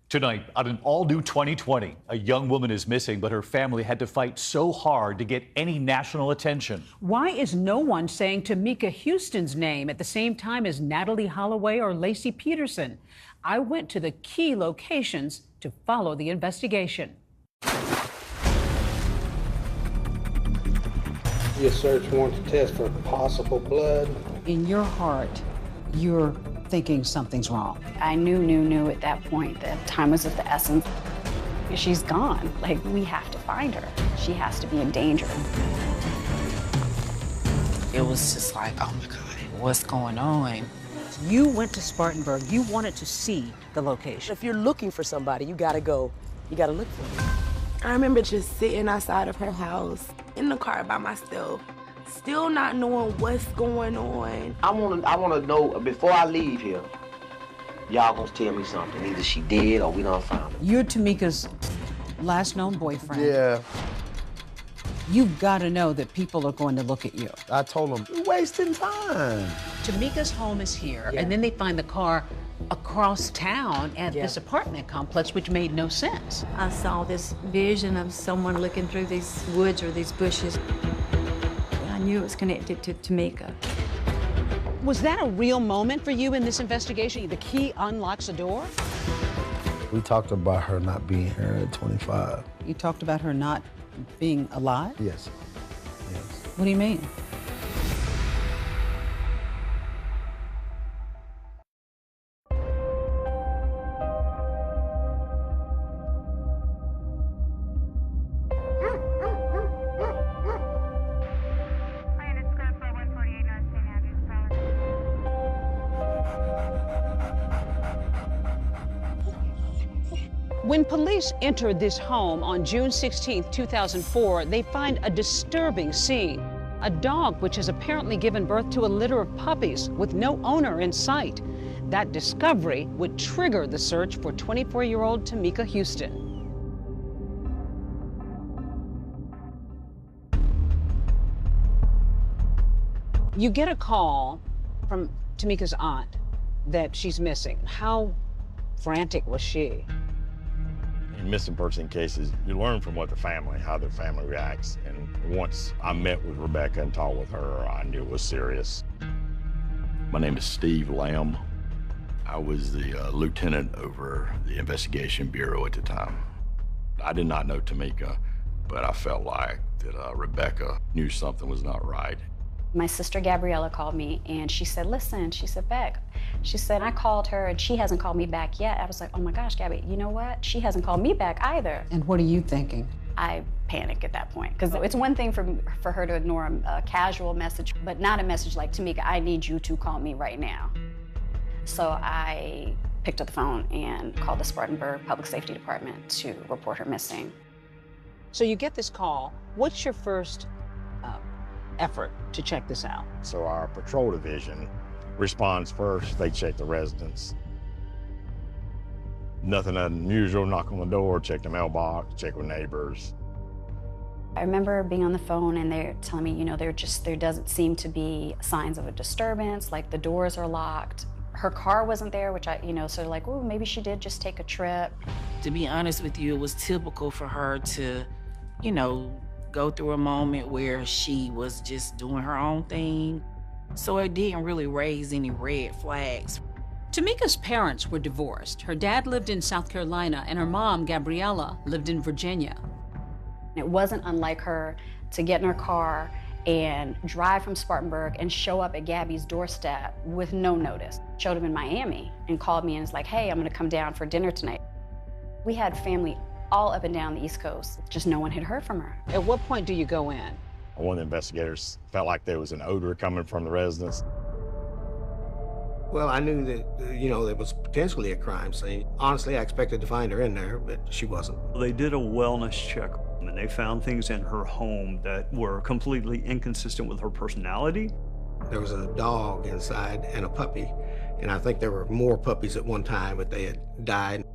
Tonight, on an all-new 2020, a young woman is missing, but her family had to fight so hard to get any national attention. Why is no one saying Tamika Houston's name at the same time as Natalee Holloway or Laci Peterson? I went to the key locations to follow the investigation. Your search warrant to test for possible blood. In your heart, you're thinking something's wrong. I knew at that point that time was of the essence. She's gone. Like, we have to find her. She has to be in danger. It was just like, oh my God, what's going on? You went to Spartanburg. You wanted to see the location. If you're looking for somebody, you gotta go. You gotta look for them. I remember just sitting outside of her house in the car by myself, still not knowing what's going on. I wanna know before I leave here, y'all gonna tell me something. Either she dead or we done found her. You're Tamika's last known boyfriend. Yeah. You've got to know that people are going to look at you. I told him, you're wasting time. Tamika's home is here, and then they find the car across town at this apartment complex, which made no sense. I saw this vision of someone looking through these woods or these bushes. I knew it was connected to Tamika. Was that a real moment for you in this investigation? The key unlocks a door? We talked about her not being here at 25. You talked about her not being alive? Yes. Yes. What do you mean? When police entered this home on June 16, 2004, they find a disturbing scene. A dog which has apparently given birth to a litter of puppies with no owner in sight. That discovery would trigger the search for 24-year-old Tamika Houston. You get a call from Tamika's aunt that she's missing. How frantic was she? In missing person cases, you learn from what the family, how their family reacts. And once I met with Rebecca and talked with her, I knew it was serious. My name is Steve Lamb. I was the lieutenant over the Investigation Bureau at the time. I did not know Tamika, but I felt like that Rebecca knew something was not right. My sister Gabriella called me and she said, listen, she said, Beck, she said, I called her and she hasn't called me back yet. I was like, oh my gosh, Gabby, you know what? She hasn't called me back either. And what are you thinking? I panic at that point, because it's one thing for her to ignore a casual message, but not a message like, Tamika, I need you to call me right now. So I picked up the phone and called the Spartanburg Public Safety Department to report her missing. So you get this call. What's your first effort to check this out? So our patrol division responds first. They check the residence. Nothing unusual, knock on the door, check the mailbox, check with neighbors. I remember being on the phone and they're telling me, you know, there doesn't seem to be signs of a disturbance, like the doors are locked. Her car wasn't there, which I, sort of like, oh, maybe she did just take a trip. To be honest with you, it was typical for her to, go through a moment where she was just doing her own thing. So it didn't really raise any red flags. Tamika's parents were divorced. Her dad lived in South Carolina and her mom, Gabriella, lived in Virginia. It wasn't unlike her to get in her car and drive from Spartanburg and show up at Gabby's doorstep with no notice. Showed up in Miami and called me and was like, hey, I'm gonna come down for dinner tonight. We had family all up and down the East Coast. Just no one had heard from her. At what point do you go in? One of the investigators felt like there was an odor coming from the residence. Well, I knew that, there was potentially a crime scene. Honestly, I expected to find her in there, but she wasn't. They did a wellness check, and they found things in her home that were completely inconsistent with her personality. There was a dog inside and a puppy, and I think there were more puppies at one time, but they had died.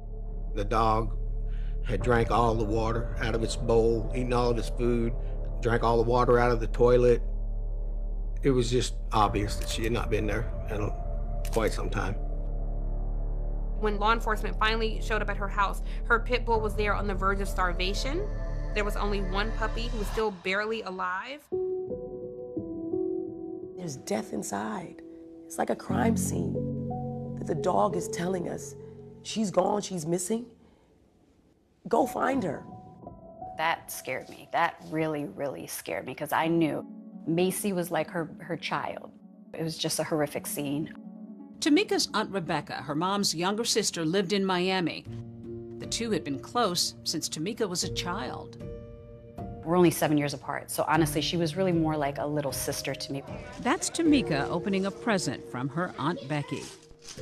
The dog had drank all the water out of its bowl, eaten all of its food, drank all the water out of the toilet. It was just obvious that she had not been there in quite some time. When law enforcement finally showed up at her house, her pit bull was there on the verge of starvation. There was only one puppy who was still barely alive. There's death inside. It's like a crime scene that the dog is telling us, she's gone, she's missing. Go find her. That scared me. That really, really scared me because I knew Macy was like her child. It was just a horrific scene. Tamika's Aunt Rebecca, her mom's younger sister, lived in Miami. The two had been close since Tamika was a child. We're only 7 years apart, so honestly, she was really more like a little sister to me. That's Tamika opening a present from her Aunt Becky.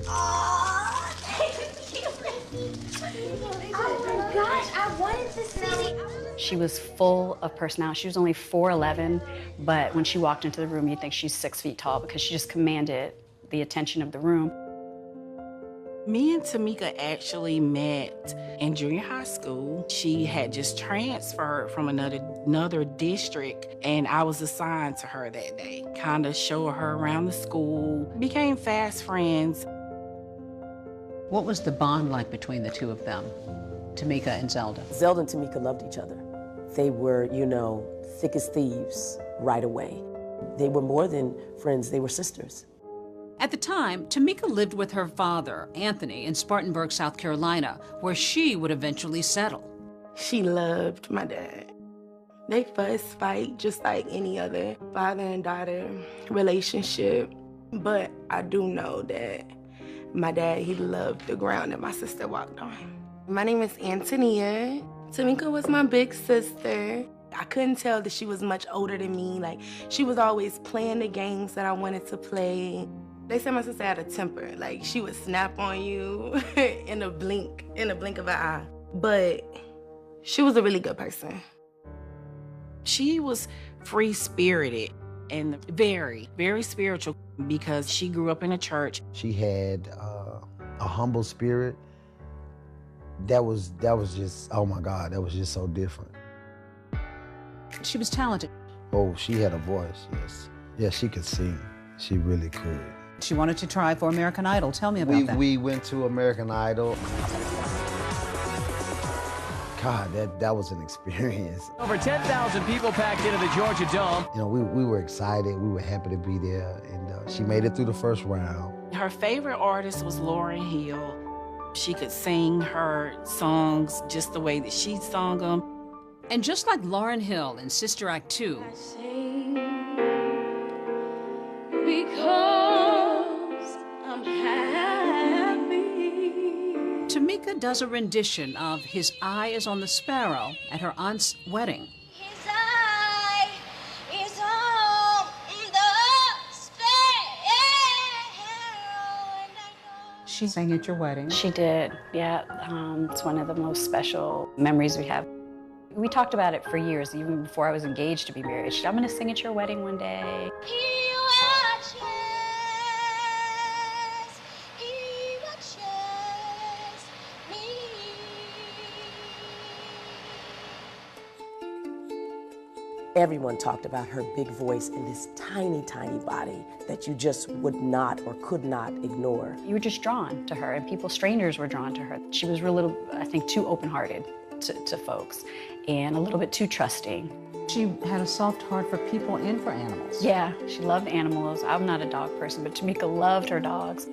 Oh, thank you. Oh my gosh, I wanted to see. She was full of personality. She was only 4'11", but when she walked into the room, you'd think she's 6 feet tall because she just commanded the attention of the room. Me and Tamika actually met in junior high school. She had just transferred from another district, and I was assigned to her that day. Kind of showed her around the school, became fast friends. What was the bond like between the two of them, Tamika and Zelda? Zelda and Tamika loved each other. They were, you know, thick as thieves right away. They were more than friends, they were sisters. At the time, Tamika lived with her father, Anthony, in Spartanburg, South Carolina, where she would eventually settle. She loved my dad. They fuss, fight, just like any other father and daughter relationship. But I do know that my dad, he loved the ground that my sister walked on. My name is Antonia. Tamika was my big sister. I couldn't tell that she was much older than me. Like, she was always playing the games that I wanted to play. They said my sister had a temper. Like, she would snap on you in a blink of an eye. But she was a really good person. She was free-spirited and very, very spiritual because she grew up in a church. She had a humble spirit. That was just, oh my God, that was just so different. She was talented. Oh, she had a voice, yes. Yes, she could sing. She really could. She wanted to try for American Idol. Tell me about that. We went to American Idol. God, that was an experience. Over 10,000 people packed into the Georgia Dome. You know, we were excited. We were happy to be there. And she made it through the first round. Her favorite artist was Lauryn Hill. She could sing her songs just the way that she sung them. And just like Lauryn Hill in Sister Act 2, Because I'm happy. Tamika does a rendition of His Eye is on the Sparrow at her aunt's wedding. His eye is on the sparrow. She sang at your wedding. She did, yeah. It's one of the most special memories we have. We talked about it for years, even before I was engaged to be married. I'm gonna sing at your wedding one day. He watches me. Everyone talked about her big voice and this tiny, tiny body that you just would not or could not ignore. You were just drawn to her, and people, strangers, were drawn to her. She was a little, I think, too open-hearted to folks, and a little bit too trusting. She had a soft heart for people and for animals. Yeah, she loved animals. I'm not a dog person, but Tamika loved her dogs.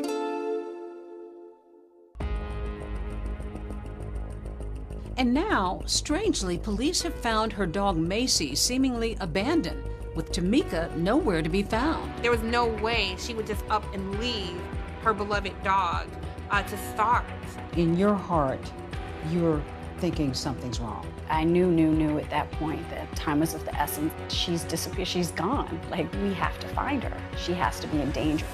And now, strangely, police have found her dog Macy seemingly abandoned, with Tamika nowhere to be found. There was no way she would just up and leave her beloved dog to starve. In your heart, you're thinking something's wrong. I knew at that point that time was of the essence. She's disappeared, she's gone. Like, we have to find her. She has to be in danger.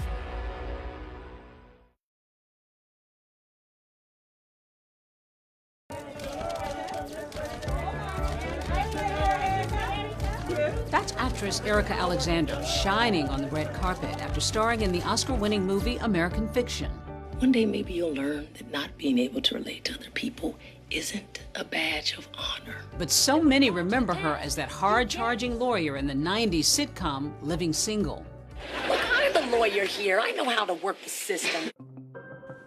That's actress Erica Alexander shining on the red carpet after starring in the Oscar-winning movie American Fiction. One day maybe you'll learn that not being able to relate to other people isn't a badge of honor. But so many remember her as that hard-charging lawyer in the 90s sitcom Living Single. Look, I'm the lawyer here. I know how to work the system.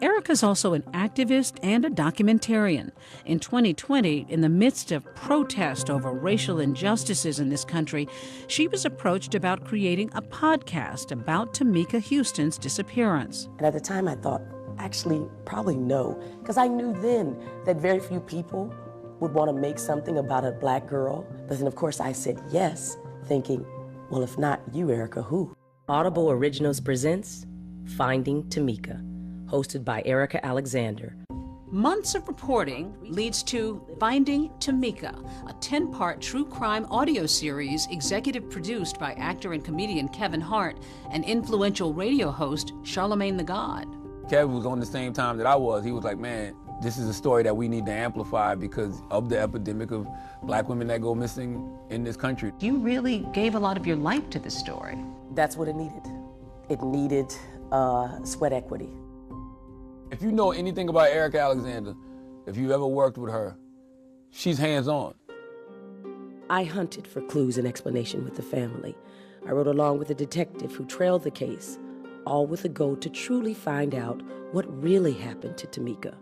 Erica's also an activist and a documentarian. In 2020, in the midst of protest over racial injustices in this country, she was approached about creating a podcast about Tamika Houston's disappearance. And at the time I thought, actually, probably no, because I knew then that very few people would want to make something about a black girl. But then, of course, I said yes, thinking, well, if not you, Erica, who? Audible Originals presents Finding Tamika, hosted by Erica Alexander. Months of reporting leads to Finding Tamika, a 10-part true crime audio series executive produced by actor and comedian Kevin Hart and influential radio host Charlamagne tha God. Kevin was on the same time that I was. He was like, man, this is a story that we need to amplify because of the epidemic of black women that go missing in this country. You really gave a lot of your life to this story. That's what it needed. It needed sweat equity. If you know anything about Erica Alexander, if you ever worked with her, she's hands-on. I hunted for clues and explanation with the family. I rode along with a detective who trailed the case, all with a goal to truly find out what really happened to Tamika.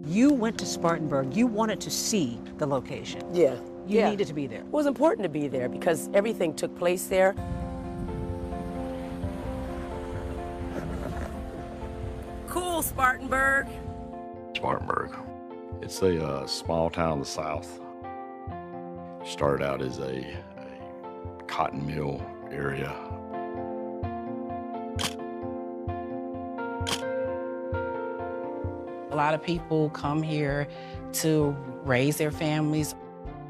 You went to Spartanburg. You wanted to see the location. Yeah. You needed to be there. It was important to be there because everything took place there. Cool, Spartanburg. Spartanburg. It's a small town in the south. Started out as a cotton mill area. A lot of people come here to raise their families.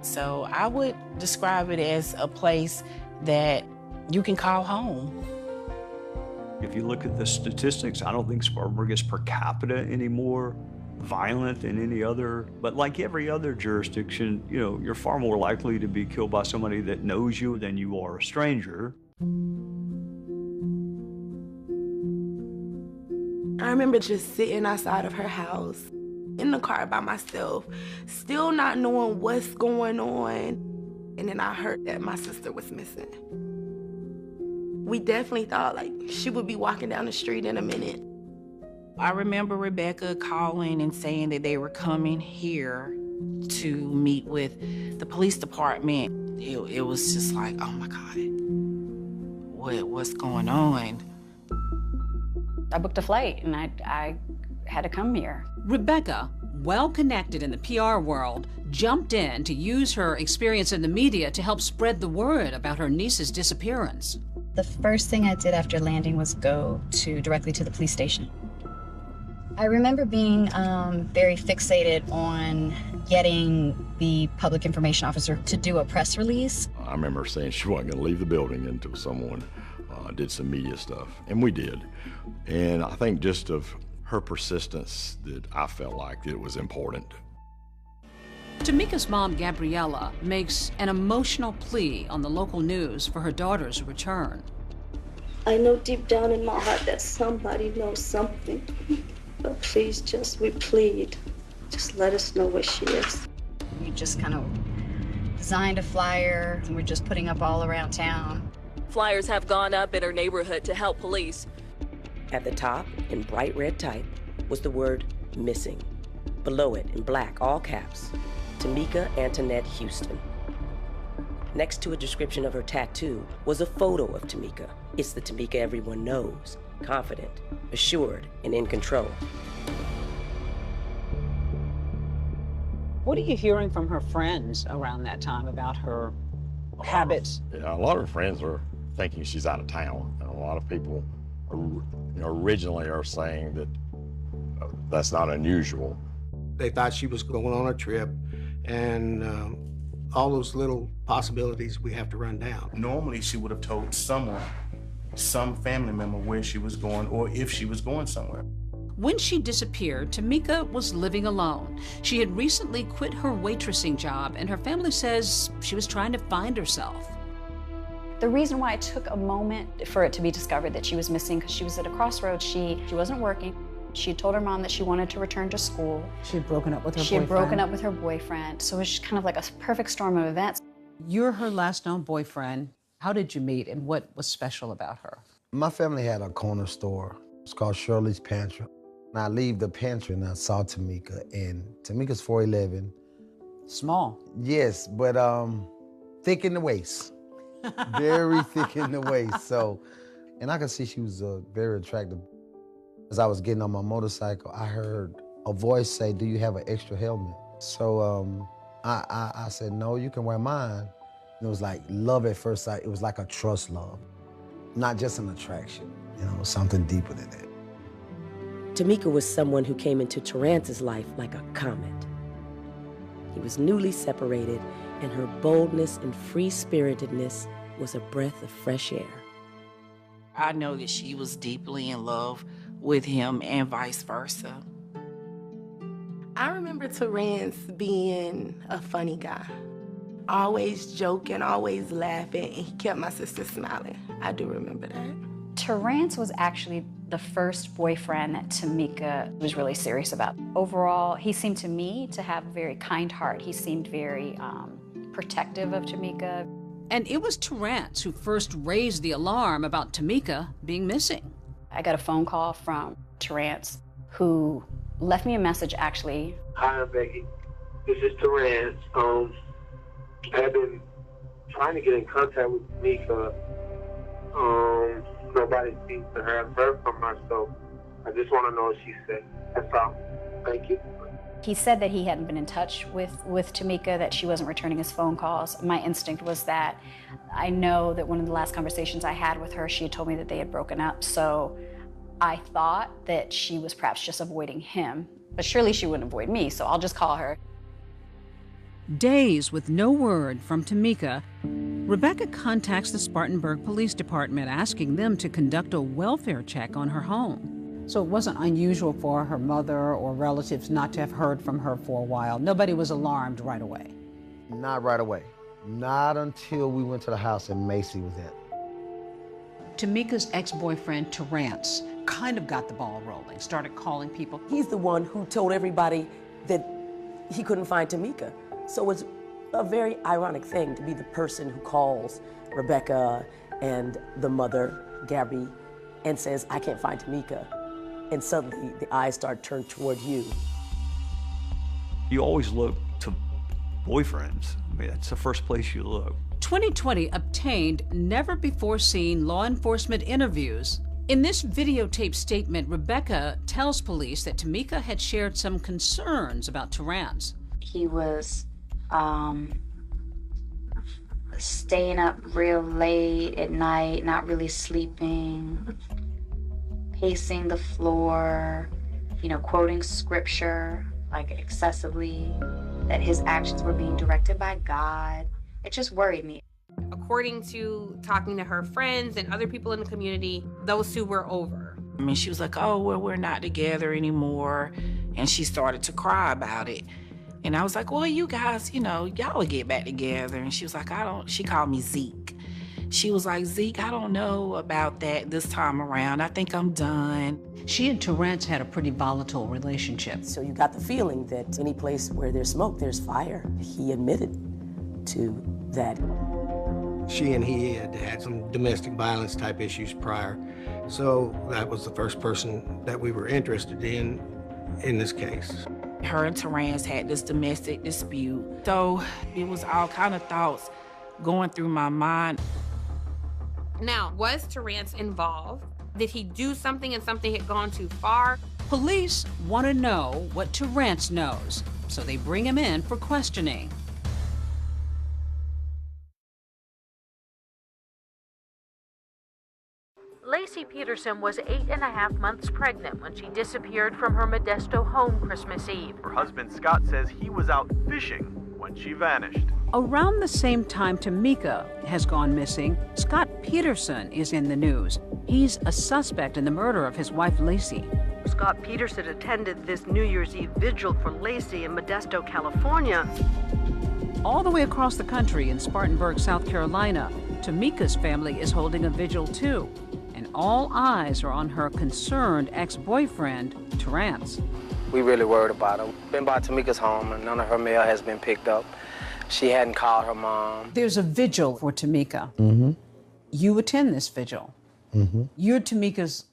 So I would describe it as a place that you can call home. If you look at the statistics, I don't think Spartanburg is per capita anymore violent than any other. But like every other jurisdiction, you know, you're far more likely to be killed by somebody that knows you than you are a stranger. I remember just sitting outside of her house in the car by myself, still not knowing what's going on. And then I heard that my sister was missing. We definitely thought like she would be walking down the street in a minute. I remember Rebecca calling and saying that they were coming here to meet with the police department. It was just like, oh my God, what's going on? I booked a flight and I had to come here. Rebecca, well connected in the PR world, jumped in to use her experience in the media to help spread the word about her niece's disappearance. The first thing I did after landing was go directly to the police station. I remember being very fixated on getting the public information officer to do a press release. I remember saying she wasn't going to leave the building until someone did some media stuff, and we did. And I think just of her persistence that I felt like it was important. Tamika's mom, Gabriella, makes an emotional plea on the local news for her daughter's return. I know deep down in my heart that somebody knows something, but please, we plead, just let us know where she is. We just kind of designed a flyer, and we're just putting up all around town. Flyers have gone up in her neighborhood to help police. At the top, in bright red type, was the word missing. Below it, in black, all caps, Tamika Antoinette Houston. Next to a description of her tattoo was a photo of Tamika. It's the Tamika everyone knows, confident, assured, and in control. What are you hearing from her friends around that time about her habits? Yeah, a lot of her friends are thinking she's out of town. And a lot of people originally are saying that that's not unusual. They thought she was going on a trip, and all those little possibilities we have to run down. Normally, she would have told someone, some family member, where she was going or if she was going somewhere. When she disappeared, Tamika was living alone. She had recently quit her waitressing job, and her family says she was trying to find herself. The reason why it took a moment for it to be discovered that she was missing, because she was at a crossroads. She wasn't working. She had told her mom that she wanted to return to school. She had broken up with her boyfriend. She had broken up with her boyfriend. So it was just kind of like a perfect storm of events. You're her last known boyfriend. How did you meet, and what was special about her? My family had a corner store. It's called Shirley's Pantry. And I leave the pantry and I saw Tamika, and Tamika's 4'11". Small. Yes, but thick in the waist. Very thick in the waist. So, and I could see she was very attractive. As I was getting on my motorcycle, I heard a voice say, "Do you have an extra helmet?" So I said, "No, you can wear mine." And it was like love at first sight. It was like a trust love, not just an attraction, you know, something deeper than that. Tamika was someone who came into Terrance's life like a comet. He was newly separated, and her boldness and free-spiritedness was a breath of fresh air. I know that she was deeply in love with him and vice versa. I remember Terrance being a funny guy. Always joking, always laughing, and he kept my sister smiling. I do remember that. Terrance was actually the first boyfriend that Tamika was really serious about. Overall, he seemed to me to have a very kind heart. He seemed very protective of Tamika. And it was Terrance who first raised the alarm about Tamika being missing. I got a phone call from Terrance, who left me a message, actually. Hi, Becky. This is Terrance. I've been trying to get in contact with Tamika. Nobody seems to have heard from her, so I just want to know if she's safe. That's all. Thank you. He said that he hadn't been in touch with Tamika, that she wasn't returning his phone calls. My instinct was that I know that one of the last conversations I had with her, she had told me that they had broken up, so I thought that she was perhaps just avoiding him, but surely she wouldn't avoid me, so I'll just call her. Days with no word from Tamika, Rebecca contacts the Spartanburg Police Department asking them to conduct a welfare check on her home. So it wasn't unusual for her mother or relatives not to have heard from her for a while. Nobody was alarmed right away. Not right away. Not until we went to the house and Macy was at. Tamika's ex-boyfriend, Terrance, kind of got the ball rolling, started calling people. He's the one who told everybody that he couldn't find Tamika. So it's a very ironic thing to be the person who calls Rebecca and the mother, Gabby, and says, "I can't find Tamika." And suddenly the eyes start turned toward you. You always look to boyfriends. I mean, that's the first place you look. 2020 obtained never-before-seen law enforcement interviews. In this videotape statement, Rebecca tells police that Tamika had shared some concerns about Terrance. He was staying up real late at night, not really sleeping, pacing the floor, quoting scripture, like excessively, that his actions were being directed by God. It just worried me. According to talking to her friends and other people in the community, those two were over. I mean, she was like, "Oh, well, we're not together anymore." And she started to cry about it. And I was like, "Well, you guys, y'all will get back together." And she was like, she called me Zeke. She was like, "Zeke, I don't know about that this time around. I think I'm done." She and Terrance had a pretty volatile relationship. So you got the feeling that any place where there's smoke, there's fire. He admitted to that. She and he had had some domestic violence type issues prior. So that was the first person that we were interested in this case. Her and Terrance had this domestic dispute. So it was all kind of thoughts going through my mind. Now, was Terrance involved? Did he do something and something had gone too far? Police want to know what Terrance knows, so they bring him in for questioning. Laci Peterson was 8.5 months pregnant when she disappeared from her Modesto home Christmas Eve. Her husband Scott says he was out fishing when she vanished. Around the same time Tamika has gone missing, Scott Peterson is in the news. He's a suspect in the murder of his wife, Laci. Scott Peterson attended this New Year's Eve vigil for Laci in Modesto, California. All the way across the country in Spartanburg, South Carolina, Tamika's family is holding a vigil too. And all eyes are on her concerned ex-boyfriend, Terrance. We really worried about her. Been by Tamika's home and none of her mail has been picked up. She hadn't called her mom. There's a vigil for Tamika. Mm-hmm. You attend this vigil. You're Tamika's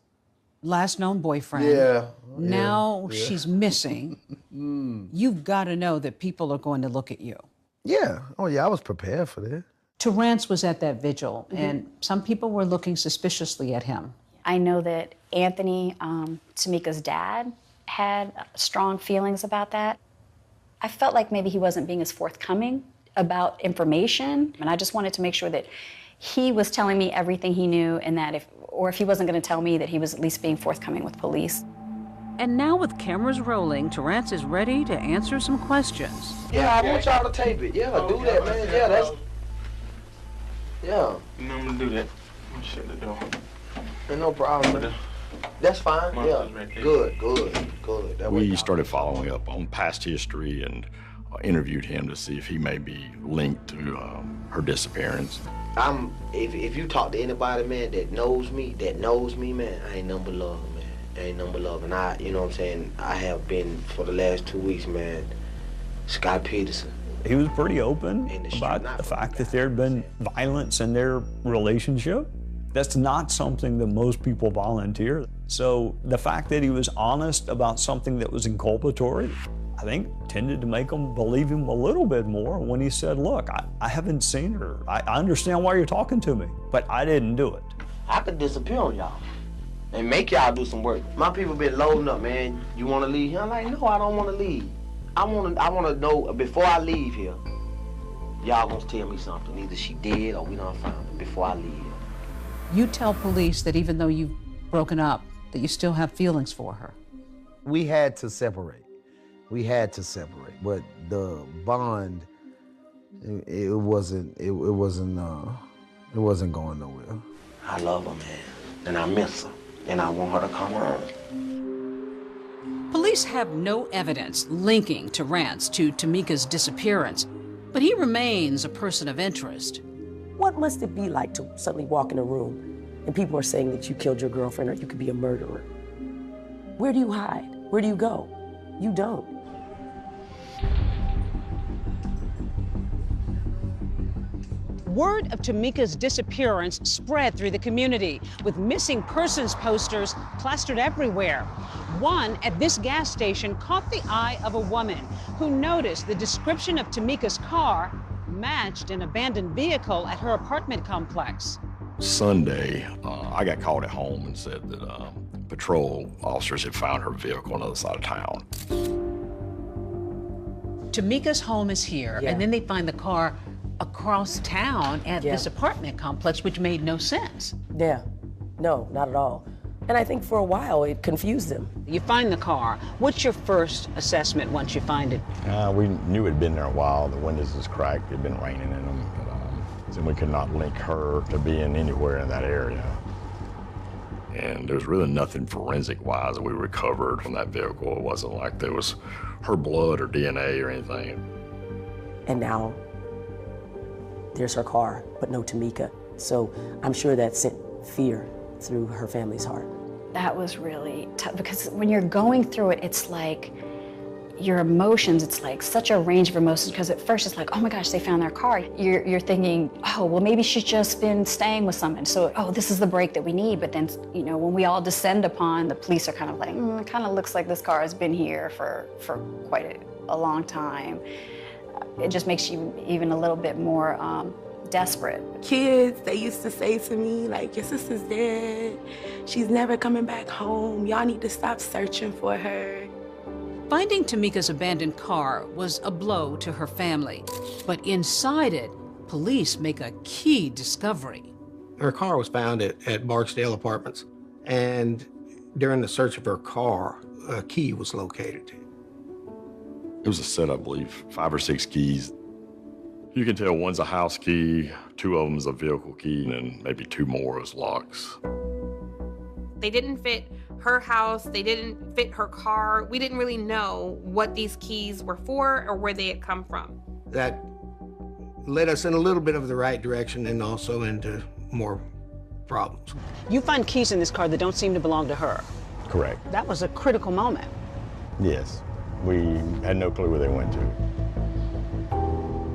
last known boyfriend. Yeah. Now she's missing. You've got to know that people are going to look at you. Yeah. Oh, yeah, I was prepared for that. Terrence was at that vigil, and some people were looking suspiciously at him. I know that Anthony, Tamika's dad, had strong feelings about that. I felt like maybe he wasn't being as forthcoming about information, and I just wanted to make sure that he was telling me everything he knew, and that if he wasn't going to tell me, that he was at least being forthcoming with police. And now with cameras rolling, Terrence is ready to answer some questions. Yeah, I want y'all to tape it. Yeah, do that, man. Yeah, that's... Yeah. You know I'm gonna do that. I'm gonna shut the door. Ain't no problem. That's fine. Yeah. Good. We started following up on past history and interviewed him to see if he may be linked to her disappearance. If you talk to anybody, man, that knows me, man, I ain't nothing but love, man. I ain't nothing but love. And I, you know what I'm saying, I have been for the last 2 weeks, man, Scott Peterson. He was pretty open about the fact that there had been violence in their relationship. That's not something that most people volunteer. So the fact that he was honest about something that was inculpatory, I think, tended to make them believe him a little bit more when he said, look, I haven't seen her. I understand why you're talking to me, but I didn't do it. I could disappear on y'all and make y'all do some work. My people been loading up, man. You want to leave here? I'm like, no, I don't want to leave. I want to know before I leave here, y'all gonna tell me something. Either she dead or we don't find her before I leave here. You tell police that even though you've broken up, that you still have feelings for her. We had to separate. But the bond, it wasn't going nowhere. I love her, man, and I miss her, and I want her to come home. Police have no evidence linking Terrence to Tamika's disappearance, but he remains a person of interest. What must it be like to suddenly walk in a room and people are saying that you killed your girlfriend or you could be a murderer? Where do you hide? Where do you go? You don't. Word of Tamika's disappearance spread through the community, with missing persons posters plastered everywhere. One at this gas station caught the eye of a woman who noticed the description of Tamika's car matched an abandoned vehicle at her apartment complex. Sunday, I got called at home and said that patrol officers had found her vehicle on the other side of town. Tamika's home is here, and then they find the car across town at this apartment complex, which made no sense. Yeah, no, not at all. And I think for a while it confused them. You find the car. What's your first assessment once you find it? We knew it had been there a while. The windows was cracked. It had been raining in them. And we could not link her to being anywhere in that area. And there was really nothing forensic-wise that we recovered from that vehicle. It wasn't like there was her blood or DNA or anything. And now there's her car, but no Tamika. So I'm sure that sent fear through her family's heart. That was really tough, because when you're going through it, it's like your emotions, it's like such a range of emotions, because at first it's like, oh my gosh, they found their car. You're thinking, oh, well, maybe she's just been staying with someone. So, oh, this is the break that we need. But then, you know, when we all descend upon, the police are kind of like, it kind of looks like this car has been here for quite a long time. It just makes you even a little bit more desperate. Kids, they used to say to me, like, your sister's dead. She's never coming back home. Y'all need to stop searching for her. Finding Tamika's abandoned car was a blow to her family. But inside it, police make a key discovery. Her car was found at Barksdale Apartments, and during the search of her car, a key was located. It was a set, I believe, 5 or 6 keys. You can tell one's a house key, 2 of them is a vehicle key, and then maybe 2 more as locks. They didn't fit her house, they didn't fit her car. We didn't really know what these keys were for or where they had come from. That led us in a little bit of the right direction and also into more problems. You find keys in this car that don't seem to belong to her. Correct. That was a critical moment. Yes. We had no clue where they went to.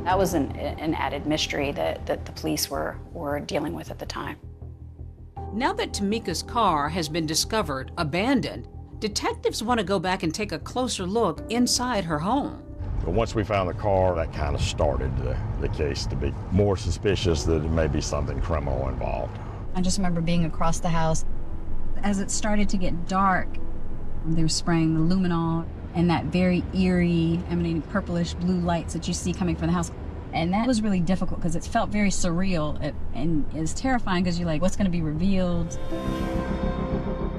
That was an added mystery that the police were dealing with at the time. Now that Tamika's car has been discovered abandoned, detectives want to go back and take a closer look inside her home. But once we found the car, that kind of started the case to be more suspicious that there may be something criminal involved. I just remember being across the house. As it started to get dark, they were spraying the luminol and that very eerie, emanating purplish blue lights that you see coming from the house. And that was really difficult because it felt very surreal and it's terrifying because you're like, what's going to be revealed?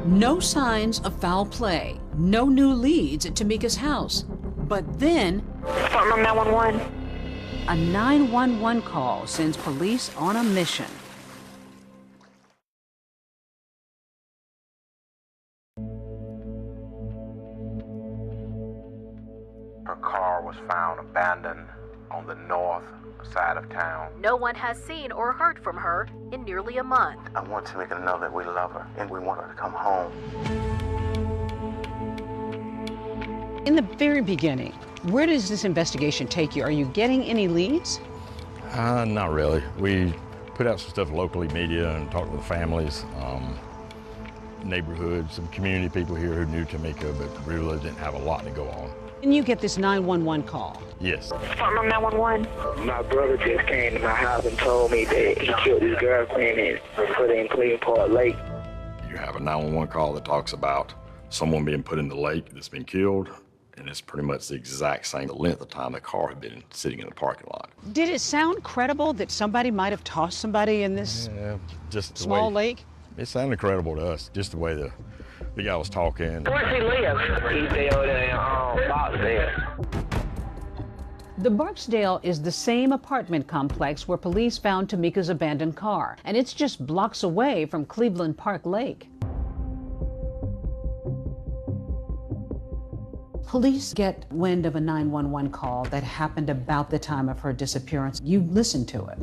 No signs of foul play, no new leads at Tamika's house. But then, Department 911. A 911 call sends police on a mission. Her car was found abandoned on the north side of town. No one has seen or heard from her in nearly a month. I want to make her know that we love her and we want her to come home. In the very beginning, where does this investigation take you? Are you getting any leads? Not really. We put out some stuff locally, media, and talked to the families, neighborhoods, some community people here who knew Tamika, but really didn't have a lot to go on. And you get this 911 call. Yes. Department 911. My brother just came to my house and told me that he killed his girlfriend and put her in Cleveland Park Lake. You have a 911 call that talks about someone being put in the lake that's been killed, and it's pretty much the exact same length of time the car had been sitting in the parking lot. Did it sound credible that somebody might have tossed somebody in this small lake? It sounded credible to us, just the way the guy was talking. Where does he live? He's over there in Barksdale. The Barksdale is the same apartment complex where police found Tamika's abandoned car, and it's just blocks away from Cleveland Park Lake. Police get wind of a 911 call that happened about the time of her disappearance. You listened to it.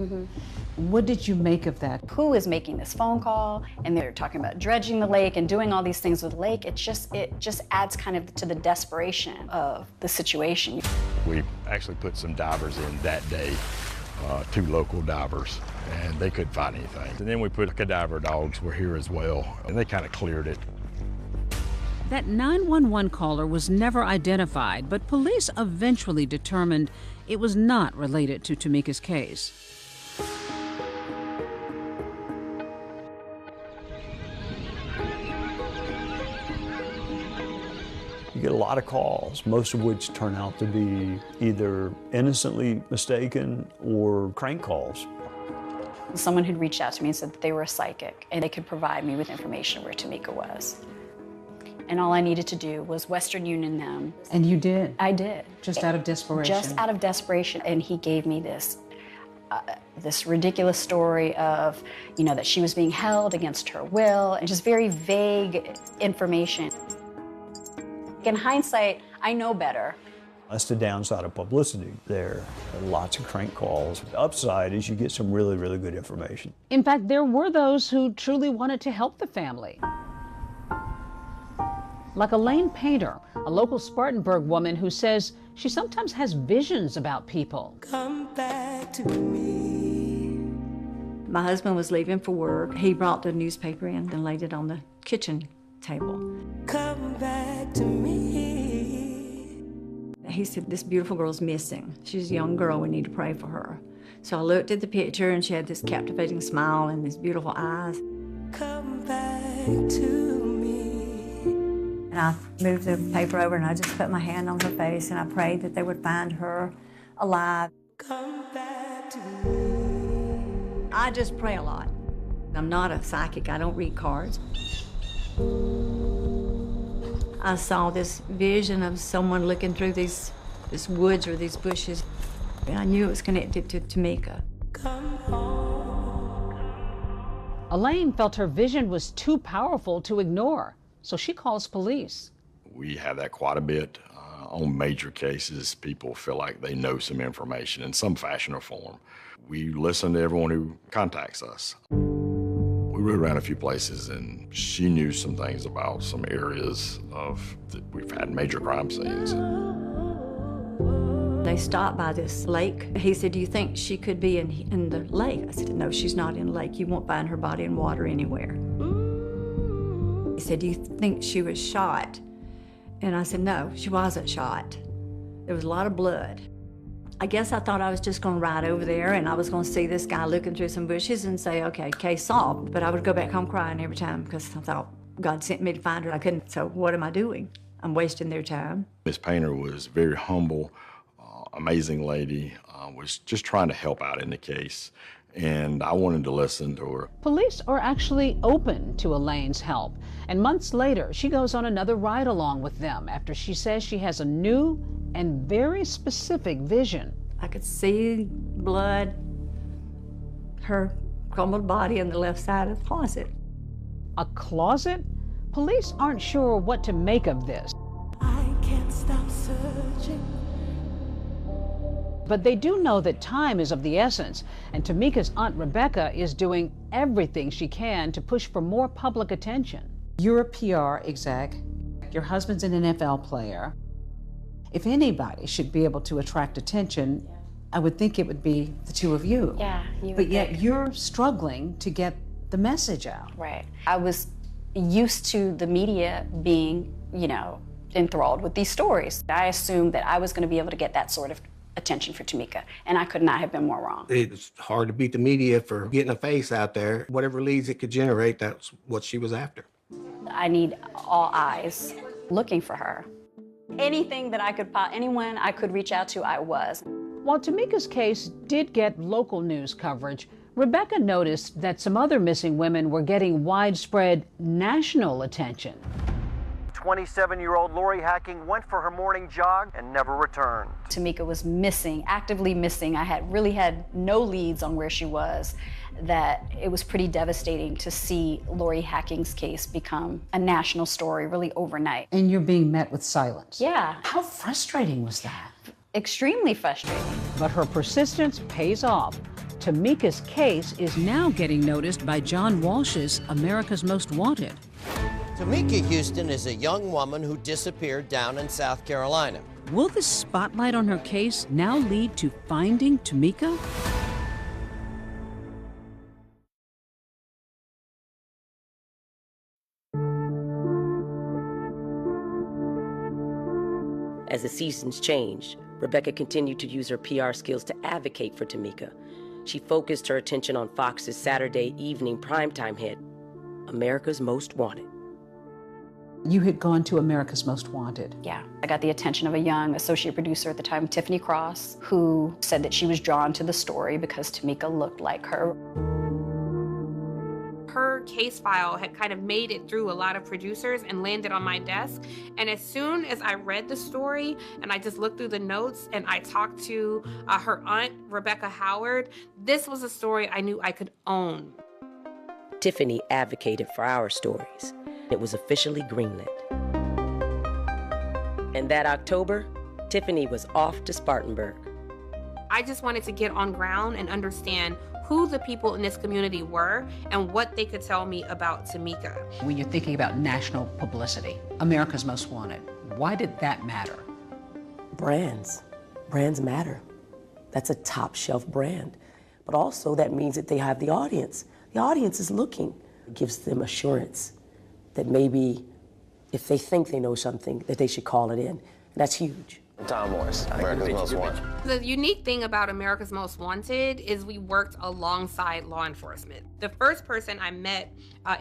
What did you make of that? Who is making this phone call? And they're talking about dredging the lake and doing all these things with the lake. It just adds kind of to the desperation of the situation. We actually put some divers in that day, 2 local divers, and they couldn't find anything. And then we put cadaver dogs were here as well, and they kind of cleared it. That 911 caller was never identified, but police eventually determined it was not related to Tamika's case. You get a lot of calls, most of which turn out to be either innocently mistaken or crank calls. Someone had reached out to me and said that they were a psychic and they could provide me with information where Tamika was. And all I needed to do was Western Union them. And you did? I did. Just out of desperation? Just out of desperation. And he gave me this ridiculous story of, that she was being held against her will, and just very vague information. In hindsight, I know better. That's the downside of publicity. There are lots of crank calls. The upside is you get some really, really good information. In fact, there were those who truly wanted to help the family. Like Elaine Painter, a local Spartanburg woman who says she sometimes has visions about people. Come back to me. My husband was leaving for work. He brought the newspaper in and laid it on the kitchen table. Come back to me. He said, this beautiful girl's missing. She's a young girl, we need to pray for her. So I looked at the picture and she had this captivating smile and these beautiful eyes. Come back to me. And I moved the paper over and I just put my hand on her face and I prayed that they would find her alive. Come back to me. I just pray a lot. I'm not a psychic, I don't read cards. I saw this vision of someone looking through this woods or these bushes. And I knew it was connected to Tamika. Come home. Elaine felt her vision was too powerful to ignore, so she calls police. We have that quite a bit. On major cases, people feel like they know some information in some fashion or form. We listen to everyone who contacts us. We rode around a few places and she knew some things about some areas that we've had major crime scenes. They stopped by this lake. He said, do you think she could be in the lake? I said, no, she's not in the lake. You won't find her body in water anywhere. He said, "Do you think she was shot?" And I said, "No, she wasn't shot. There was a lot of blood." I guess I thought I was just going to ride over there and I was going to see this guy looking through some bushes and say, "Okay, case solved." But I would go back home crying every time because I thought God sent me to find her. I couldn't, so what am I doing? I'm wasting their time. Miss Painter was very humble, amazing lady, was just trying to help out in the case, and I wanted to listen to her. Police are actually open to Elaine's help, and months later, she goes on another ride-along with them after she says she has a new and very specific vision. I could see blood, her crumbled body on the left side of the closet. A closet? Police aren't sure what to make of this. I can't stop searching. But they do know that time is of the essence, and Tamika's Aunt Rebecca is doing everything she can to push for more public attention. You're a PR exec. Your husband's an NFL player. If anybody should be able to attract attention, I would think it would be the two of you. Yeah, But yet you're struggling to get the message out. Right. I was used to the media being, enthralled with these stories. I assumed that I was going to be able to get that sort of attention for Tamika, and I could not have been more wrong. It's hard to beat the media for getting a face out there. Whatever leads it could generate, that's what she was after. I need all eyes looking for her. Anything that anyone I could reach out to, I was. While Tamika's case did get local news coverage, Rebecca noticed that some other missing women were getting widespread national attention. 27-year-old Lori Hacking went for her morning jog and never returned. Tamika was missing, actively missing. I really had no leads on where she was. That it was pretty devastating to see Lori Hacking's case become a national story really overnight. And you're being met with silence. Yeah. How frustrating was that? Extremely frustrating. But her persistence pays off. Tamika's case is now getting noticed by John Walsh's America's Most Wanted. Tamika Houston is a young woman who disappeared down in South Carolina. Will the spotlight on her case now lead to finding Tamika? As the seasons changed, Rebecca continued to use her PR skills to advocate for Tamika. She focused her attention on Fox's Saturday evening primetime hit, America's Most Wanted. You had gone to America's Most Wanted. Yeah. I got the attention of a young associate producer at the time, Tiffany Cross, who said that she was drawn to the story because Tamika looked like her. Her case file had kind of made it through a lot of producers and landed on my desk. And as soon as I read the story and I just looked through the notes and I talked to her aunt, Rebecca Howard, this was a story I knew I could own. Tiffany advocated for our stories. It was officially greenlit. And that October, Tiffany was off to Spartanburg. I just wanted to get on ground and understand who the people in this community were and what they could tell me about Tamika. When you're thinking about national publicity, America's Most Wanted, why did that matter? Brands. Brands matter. That's a top shelf brand. But also that means that they have the audience. The audience is looking. It gives them assurance that maybe if they think they know something, that they should call it in. And that's huge. Tom Morris, America's Most Wanted. The unique thing about America's Most Wanted is we worked alongside law enforcement. The first person I met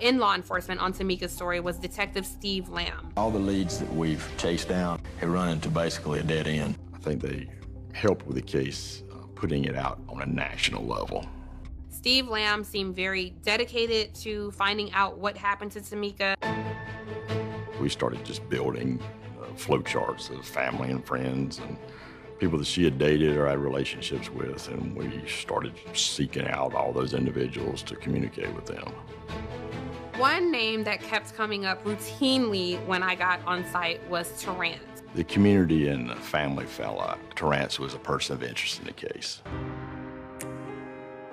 in law enforcement on Tamika's story was Detective Steve Lamb. All the leads that we've chased down have run into basically a dead end. I think they helped with the case, putting it out on a national level. Steve Lamb seemed very dedicated to finding out what happened to Tamika. We started just building flowcharts of family and friends and people that she had dated or had relationships with, and we started seeking out all those individuals to communicate with them. One name that kept coming up routinely when I got on site was Terrence. The community and the family felt like Terrence was a person of interest in the case.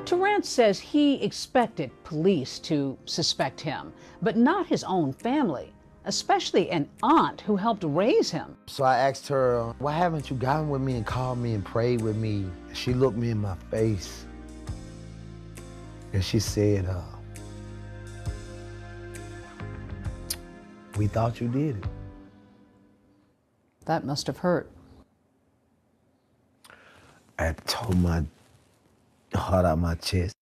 Terrence says he expected police to suspect him, but not his own family, especially an aunt who helped raise him. So I asked her, why haven't you gotten with me and called me and prayed with me? She looked me in my face and she said, We thought you did it. That must have hurt. I tore my heart out my chest.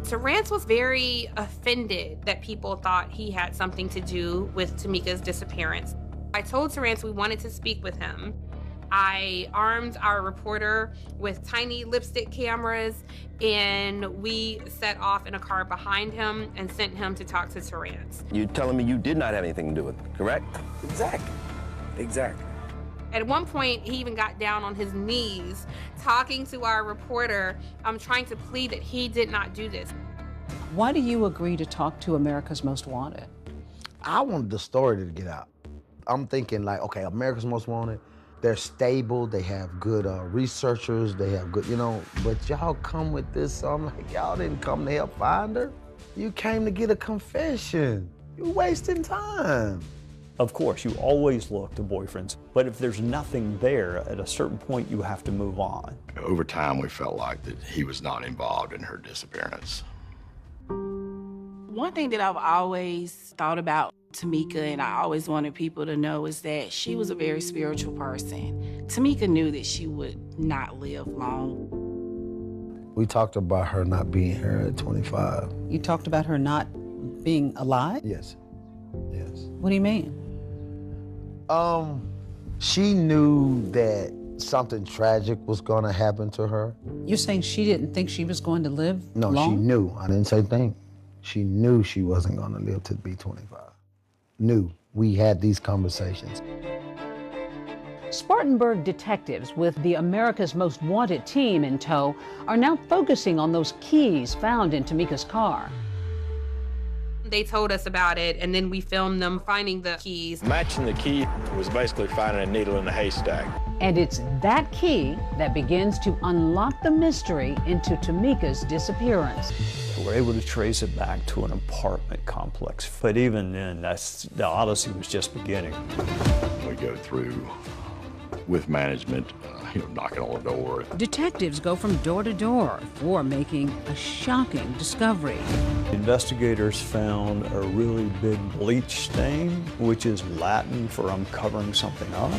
Terrence was very offended that people thought he had something to do with Tamika's disappearance. I told Terrence we wanted to speak with him. I armed our reporter with tiny lipstick cameras, and we set off in a car behind him and sent him to talk to Terrence. You're telling me you did not have anything to do with it, correct? Exactly. At one point, he even got down on his knees talking to our reporter, trying to plead that he did not do this. Why do you agree to talk to America's Most Wanted? I wanted the story to get out. I'm thinking like, okay, America's Most Wanted, they're stable, they have good researchers, they have good, but y'all come with this, so I'm like, y'all didn't come to help find her. You came to get a confession. You're wasting time. Of course, you always look to boyfriends, but if there's nothing there, at a certain point, you have to move on. Over time, we felt like that he was not involved in her disappearance. One thing that I've always thought about Tamika, and I always wanted people to know, is that she was a very spiritual person. Tamika knew that she would not live long. We talked about her not being here at 25. You talked about her not being alive? Yes. What do you mean? She knew that something tragic was gonna happen to her. You're saying she didn't think she was going to live long? No, she knew. I didn't say think. She knew she wasn't gonna live to be 25. Knew. We had these conversations. Spartanburg detectives with the America's Most Wanted team in tow are now focusing on those keys found in Tamika's car. They told us about it, and then we filmed them finding the keys. Matching the key was basically finding a needle in the haystack. And it's that key that begins to unlock the mystery into Tamika's disappearance. We're able to trace it back to an apartment complex. But even then, the odyssey was just beginning. We go through with management, knocking on the door. Detectives go from door to door before making a shocking discovery. Investigators found a really big bleach stain, which is Latin for I'm covering something up.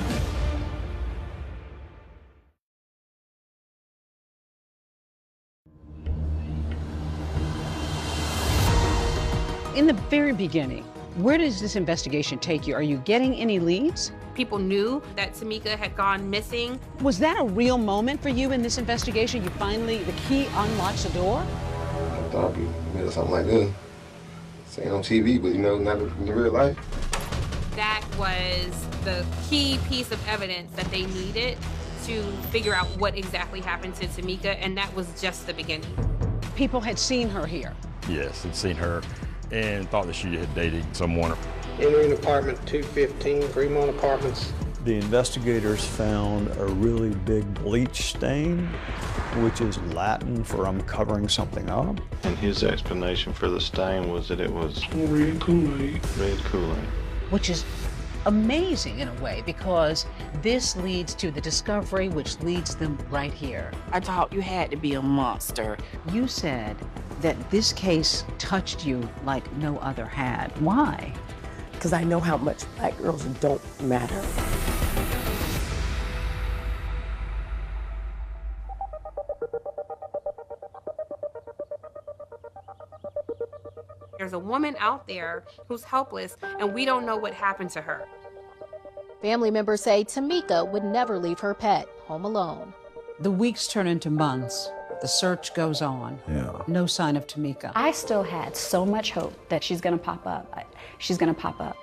In the very beginning, where does this investigation take you? Are you getting any leads? People knew that Tamika had gone missing. Was that a real moment for you in this investigation? You finally, the key unlocks the door? I thought I'd be made something like this. Saying on TV, but not in real life. That was the key piece of evidence that they needed to figure out what exactly happened to Tamika, and that was just the beginning. People had seen her here. Yes, had seen her and thought that she had dated someone. Entering apartment 215, Fremont Apartments. The investigators found a really big bleach stain, which is Latin for I'm covering something up. And his explanation for the stain was that it was red Kool-Aid. Red Kool-Aid. Which is amazing in a way, because this leads to the discovery, which leads them right here. I thought you had to be a monster. You said that this case touched you like no other had. Why? Because I know how much Black girls don't matter. There's a woman out there who's helpless, and we don't know what happened to her. Family members say Tamika would never leave her pet home alone. The weeks turn into months. The search goes on. Yeah. No sign of Tamika. I still had so much hope that she's gonna pop up. She's gonna pop up.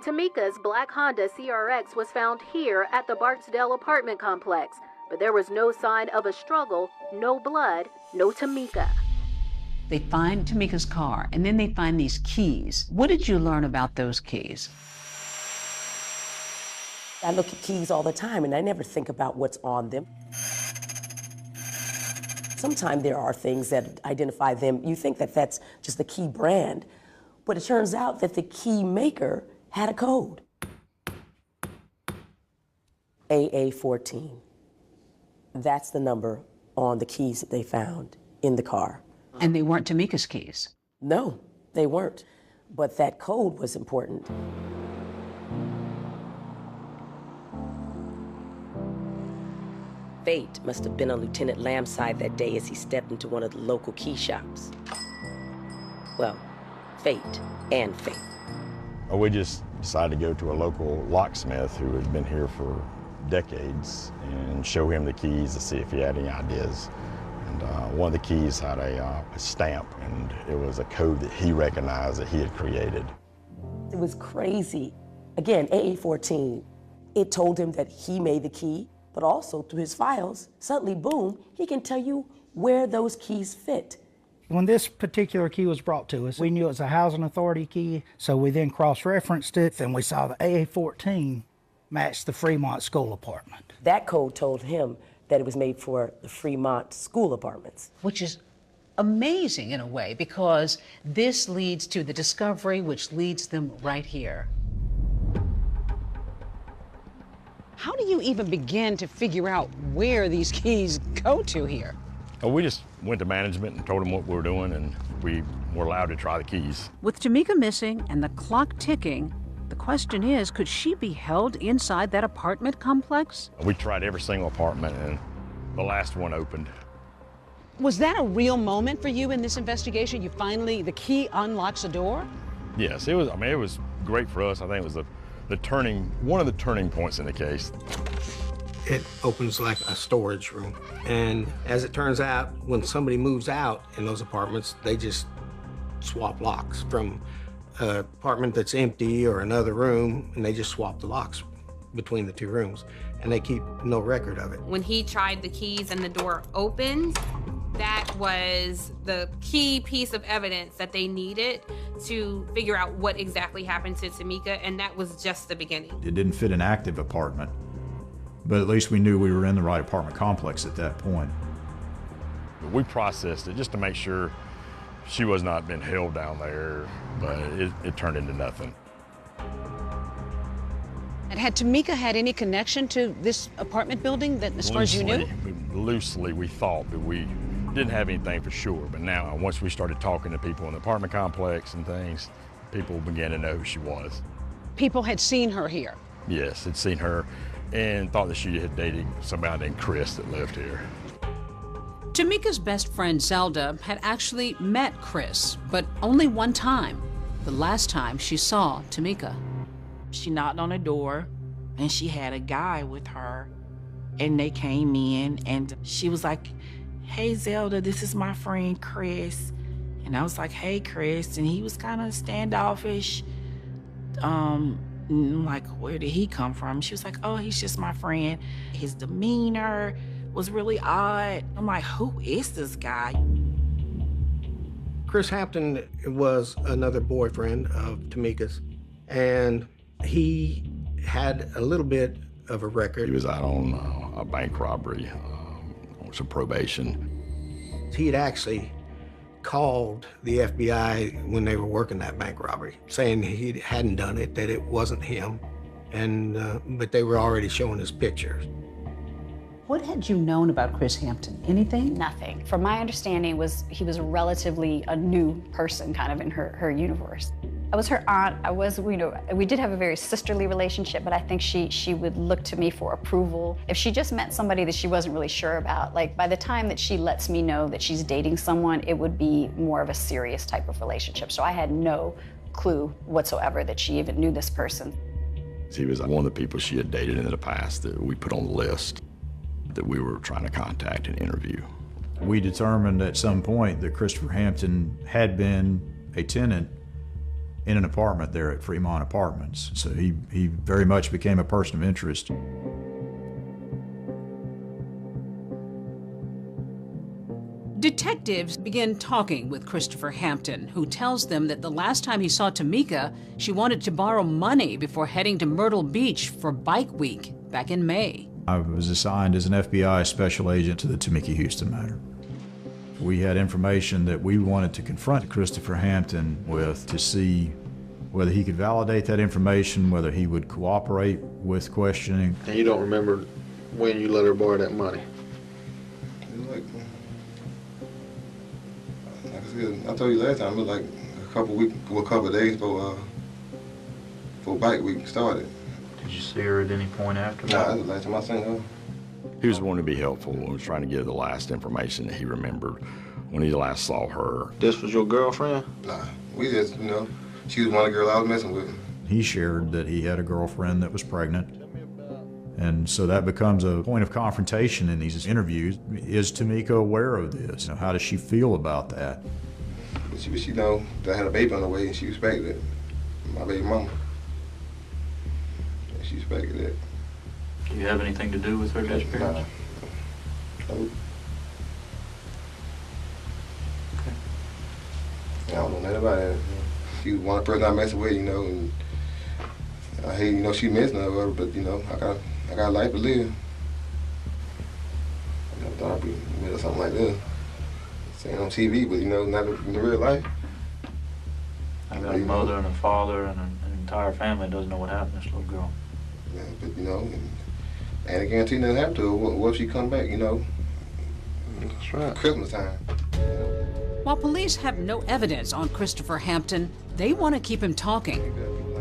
Tamika's black Honda CRX was found here at the Barksdale apartment complex, but there was no sign of a struggle, no blood, no Tamika. They find Tamika's car, and then they find these keys. What did you learn about those keys? I look at keys all the time, and I never think about what's on them. Sometimes there are things that identify them. You think that that's just the key brand, but it turns out that the key maker had a code. AA14. That's the number on the keys that they found in the car. And they weren't Tamika's keys? No, they weren't. but that code was important. Fate must have been on Lieutenant Lamb's side that day as he stepped into one of the local key shops. Well, fate and fate. We just decided to go to a local locksmith who has been here for decades and show him the keys to see if he had any ideas. And one of the keys had a stamp, and it was a code that he recognized that he had created. It was crazy. Again, AA-14, it told him that he made the key, but also through his files, suddenly, boom, he can tell you where those keys fit. When this particular key was brought to us, we knew it was a housing authority key, so we then cross-referenced it, and we saw the AA-14 matched the Fremont school apartment. That code told him that it was made for the Fremont school apartments. Which is amazing in a way, because this leads to the discovery, which leads them right here. How do you even begin to figure out where these keys go to here? We just went to management and told them what we were doing, and we were allowed to try the keys. With Tamika missing and the clock ticking, the question is, could she be held inside that apartment complex? We tried every single apartment, and the last one opened. Was that a real moment for you in this investigation? You finally, the key unlocks a door? Yes, it was. I mean, it was great for us. I think it was one of the turning points in the case. It opens like a storage room. And as it turns out, when somebody moves out in those apartments, they just swap locks from an apartment that's empty or another room, and they just swap the locks between the two rooms, and they keep no record of it. When he tried the keys and the door opened, that was the key piece of evidence that they needed to figure out what exactly happened to Tamika, and that was just the beginning. It didn't fit an active apartment, but at least we knew we were in the right apartment complex at that point. We processed it just to make sure she was not being held down there, but it turned into nothing. And had Tamika had any connection to this apartment building, that, as far as you knew? Loosely, we thought, but we didn't have anything for sure. But now, once we started talking to people in the apartment complex and things, people began to know who she was. People had seen her here? Yes, had seen her and thought that she had dated somebody named Chris that lived here. Tamika's best friend, Zelda, had actually met Chris, but only one time, the last time she saw Tamika. She knocked on the door, and she had a guy with her, and they came in, and she was like, "Hey, Zelda, this is my friend Chris." And I was like, "Hey, Chris," and he was kind of standoffish. I'm like, "Where did he come from?" She was like, "Oh, he's just my friend." His demeanor was really odd. I'm like, who is this guy? Chris Hampton was another boyfriend of Tamika's, and he had a little bit of a record. He was out on a bank robbery, on some probation. He had actually called the FBI when they were working that bank robbery, saying he hadn't done it, that it wasn't him, and but they were already showing us pictures. What had you known about Chris Hampton? Anything? Nothing. From my understanding, he was relatively a new person kind of in her universe. I was her aunt. We did have a very sisterly relationship, but I think she would look to me for approval. If she just met somebody that she wasn't really sure about, like by the time that she lets me know that she's dating someone, it would be more of a serious type of relationship. So I had no clue whatsoever that she even knew this person. He was one of the people she had dated in the past that we put on the list that we were trying to contact and interview. We determined at some point that Christopher Hampton had been a tenant in an apartment there at Fremont Apartments. So he very much became a person of interest. Detectives begin talking with Christopher Hampton, who tells them that the last time he saw Tamika, she wanted to borrow money before heading to Myrtle Beach for Bike Week back in May. I was assigned as an FBI special agent to the Tamika Houston matter. We had information that we wanted to confront Christopher Hampton with to see whether he could validate that information, whether he would cooperate with questioning. And you don't remember when you let her borrow that money? Like I said, I told you last time, it was like a a couple of days before bike week started. Did you see her at any point after that? Nah, that's the last time I seen her. He was wanting to be helpful and was trying to give the last information that he remembered when he last saw her. This was your girlfriend? Nah, we just, you know, she was one of the girls I was messing with. He shared that he had a girlfriend that was pregnant. And so that becomes a point of confrontation in these interviews. Is Tamika aware of this? How does she feel about that? She know that I had a baby on the way and she respected it. My baby mama. And she respected it. Do you have anything to do with her disappearance? Nah. I don't know nothing about it. She was one person I messed with, you know, and I hate, you know, she missed none of her, but, you know, I got a life to live. I never thought I'd be in the middle of something like this. Saying on TV, but, you know, not in real life. I got a mother and a father and an entire family doesn't know what happened to this little girl. Yeah, but, you know, and I guarantee nothing happened to her. What if she come back, you know? That's right. Christmas time. While police have no evidence on Christopher Hampton, they want to keep him talking.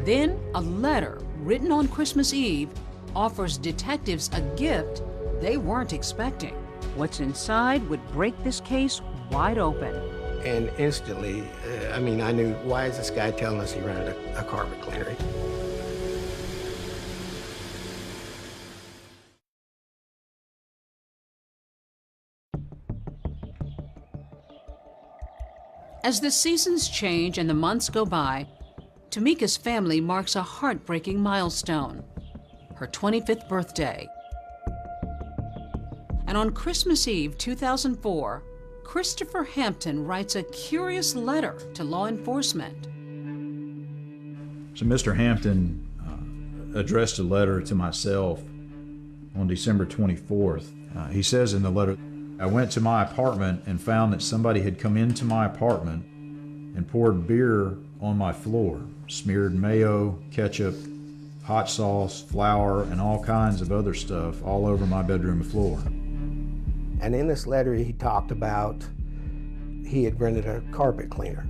Then, a letter written on Christmas Eve offers detectives a gift they weren't expecting. What's inside would break this case wide open. And instantly, I knew, why is this guy telling us he rented a carpet cleaner? As the seasons change and the months go by, Tamika's family marks a heartbreaking milestone, her 25th birthday. And on Christmas Eve 2004, Christopher Hampton writes a curious letter to law enforcement. So Mr. Hampton addressed a letter to myself on December 24th. He says in the letter, I went to my apartment and found that somebody had come into my apartment and poured beer on my floor, smeared mayo, ketchup, hot sauce, flour, and all kinds of other stuff all over my bedroom floor. And in this letter, he talked about he had rented a carpet cleaner.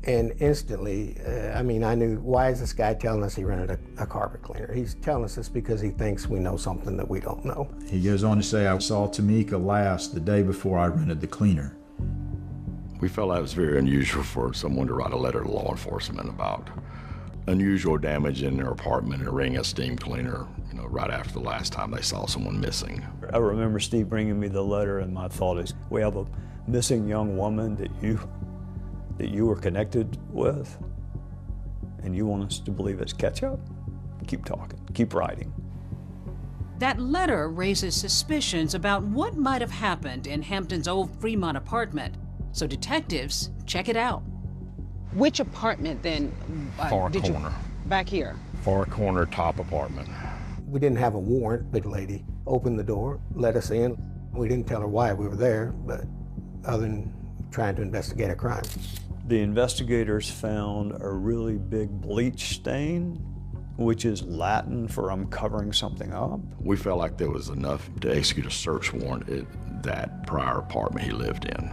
And instantly, I knew, why is this guy telling us he rented a carpet cleaner? He's telling us this because he thinks we know something that we don't know. He goes on to say, I saw Tamika last the day before I rented the cleaner. We felt that was very unusual for someone to write a letter to law enforcement about unusual damage in their apartment and a ring of steam cleaner, right after the last time they saw someone missing. I remember Steve bringing me the letter, and my thought is, we have a missing young woman that you were connected with, and you want us to believe it's ketchup? Keep talking, keep writing. That letter raises suspicions about what might have happened in Hampton's old Fremont apartment, so detectives check it out. Which apartment then? Far corner. Back here? Far corner top apartment. We didn't have a warrant. Big lady opened the door, let us in. We didn't tell her why we were there, but other than trying to investigate a crime. The investigators found a really big bleach stain, which is Latin for I'm covering something up. We felt like there was enough to execute a search warrant at that prior apartment he lived in.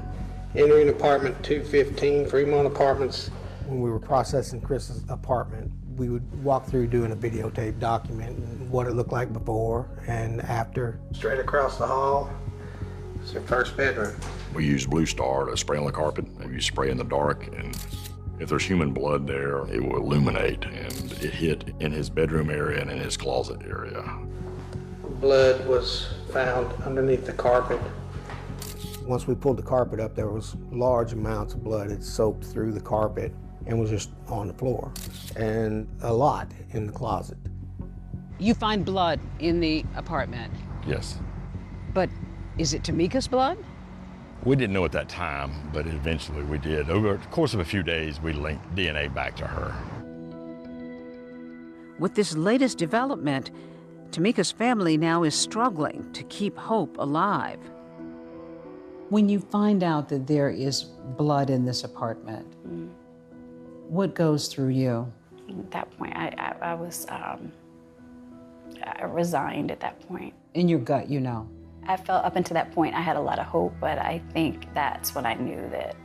Entering apartment 215, Fremont Apartments. When we were processing Chris's apartment, we would walk through doing a videotape document what it looked like before and after. Straight across the hall, it's your first bedroom. We use Blue Star to spray on the carpet, and you spray in the dark, and if there's human blood there, it will illuminate, and it hit in his bedroom area and in his closet area. Blood was found underneath the carpet. Once we pulled the carpet up, there was large amounts of blood. It soaked through the carpet and was just on the floor, and a lot in the closet. You find blood in the apartment? Yes. But is it Tamika's blood? We didn't know at that time, but eventually we did. Over the course of a few days, we linked DNA back to her. With this latest development, Tamika's family now is struggling to keep hope alive. When you find out that there is blood in this apartment, what goes through you? At that point, I was resigned at that point. In your gut, you know? I felt up until that point I had a lot of hope, but I think that's when I knew that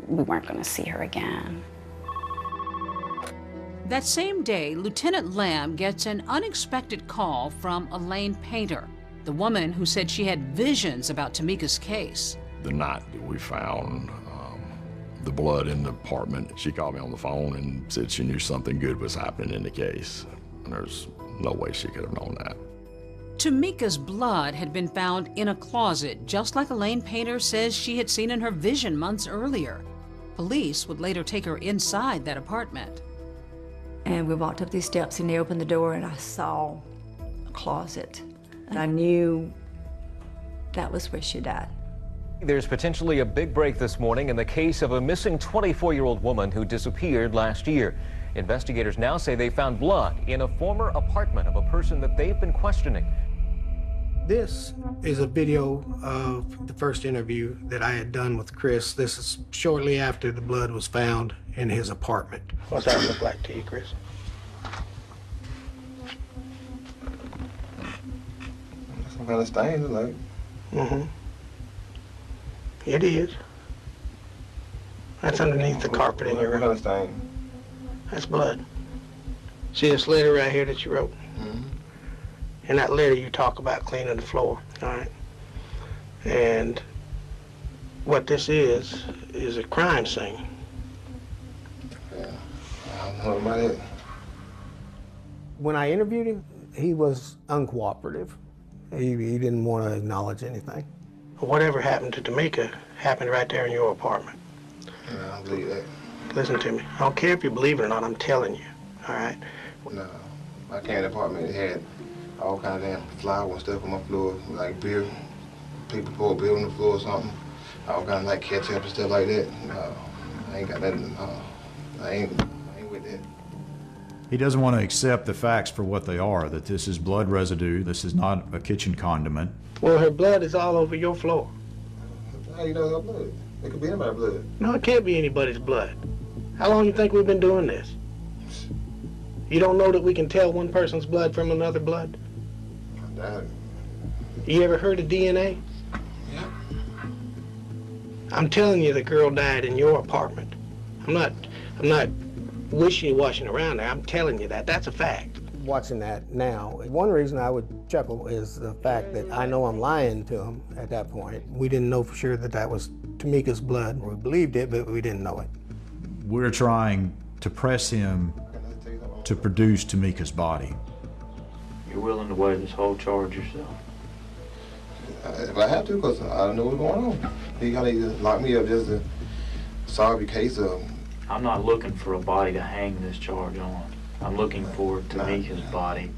we weren't going to see her again. That same day, Lieutenant Lamb gets an unexpected call from Elaine Painter, the woman who said she had visions about Tamika's case. The night that we found the blood in the apartment, she called me on the phone and said she knew something good was happening in the case. And there's no way she could have known that. Tamika's blood had been found in a closet, just like Elaine Painter says she had seen in her vision months earlier. Police would later take her inside that apartment. And we walked up these steps and they opened the door and I saw a closet. And I knew that was where she died. There's potentially a big break this morning in the case of a missing 24-year-old woman who disappeared last year. Investigators now say they found blood in a former apartment of a person that they've been questioning. This is a video of the first interview that I had done with Chris. This is shortly after the blood was found in his apartment. What's that look like to you, Chris? Some kind of stain, like. Mm-hmm. It is. That's underneath the carpet in your room. What kind of stain? That's blood. See this letter right here that you wrote? Mm-hmm. In that letter you talk about cleaning the floor, all right? And what this is a crime scene. Yeah, I don't know about it. When I interviewed him, he was uncooperative. He didn't want to acknowledge anything. Whatever happened to Tamika happened right there in your apartment. Yeah, I don't believe that. Listen to me. I don't care if you believe it or not, I'm telling you, all right? No, I came to the apartment, it had all kind of damn flour and stuff on my floor, like beer. People pour beer on the floor or something. All kind of like ketchup and stuff like that. No, I ain't got nothing. I ain't with that. He doesn't want to accept the facts for what they are, that this is blood residue, this is not a kitchen condiment. Well, her blood is all over your floor. How you know it's her blood? It could be anybody's blood. No, it can't be anybody's blood. How long you think we've been doing this? You don't know that we can tell one person's blood from another blood? You ever heard of DNA? Yeah. I'm telling you the girl died in your apartment. I'm not wishy-washing around there. I'm telling you that. That's a fact. Watching that now, one reason I would chuckle is the fact that I know I'm lying to him at that point. We didn't know for sure that that was Tamika's blood. We believed it, but we didn't know it. We're trying to press him to produce Tamika's body. You're willing to weigh this whole charge yourself? If I have to, because I don't know what's going on. He kind of locked me up just to solve a case of... I'm not looking for a body to hang this charge on. I'm looking for Tamika's body.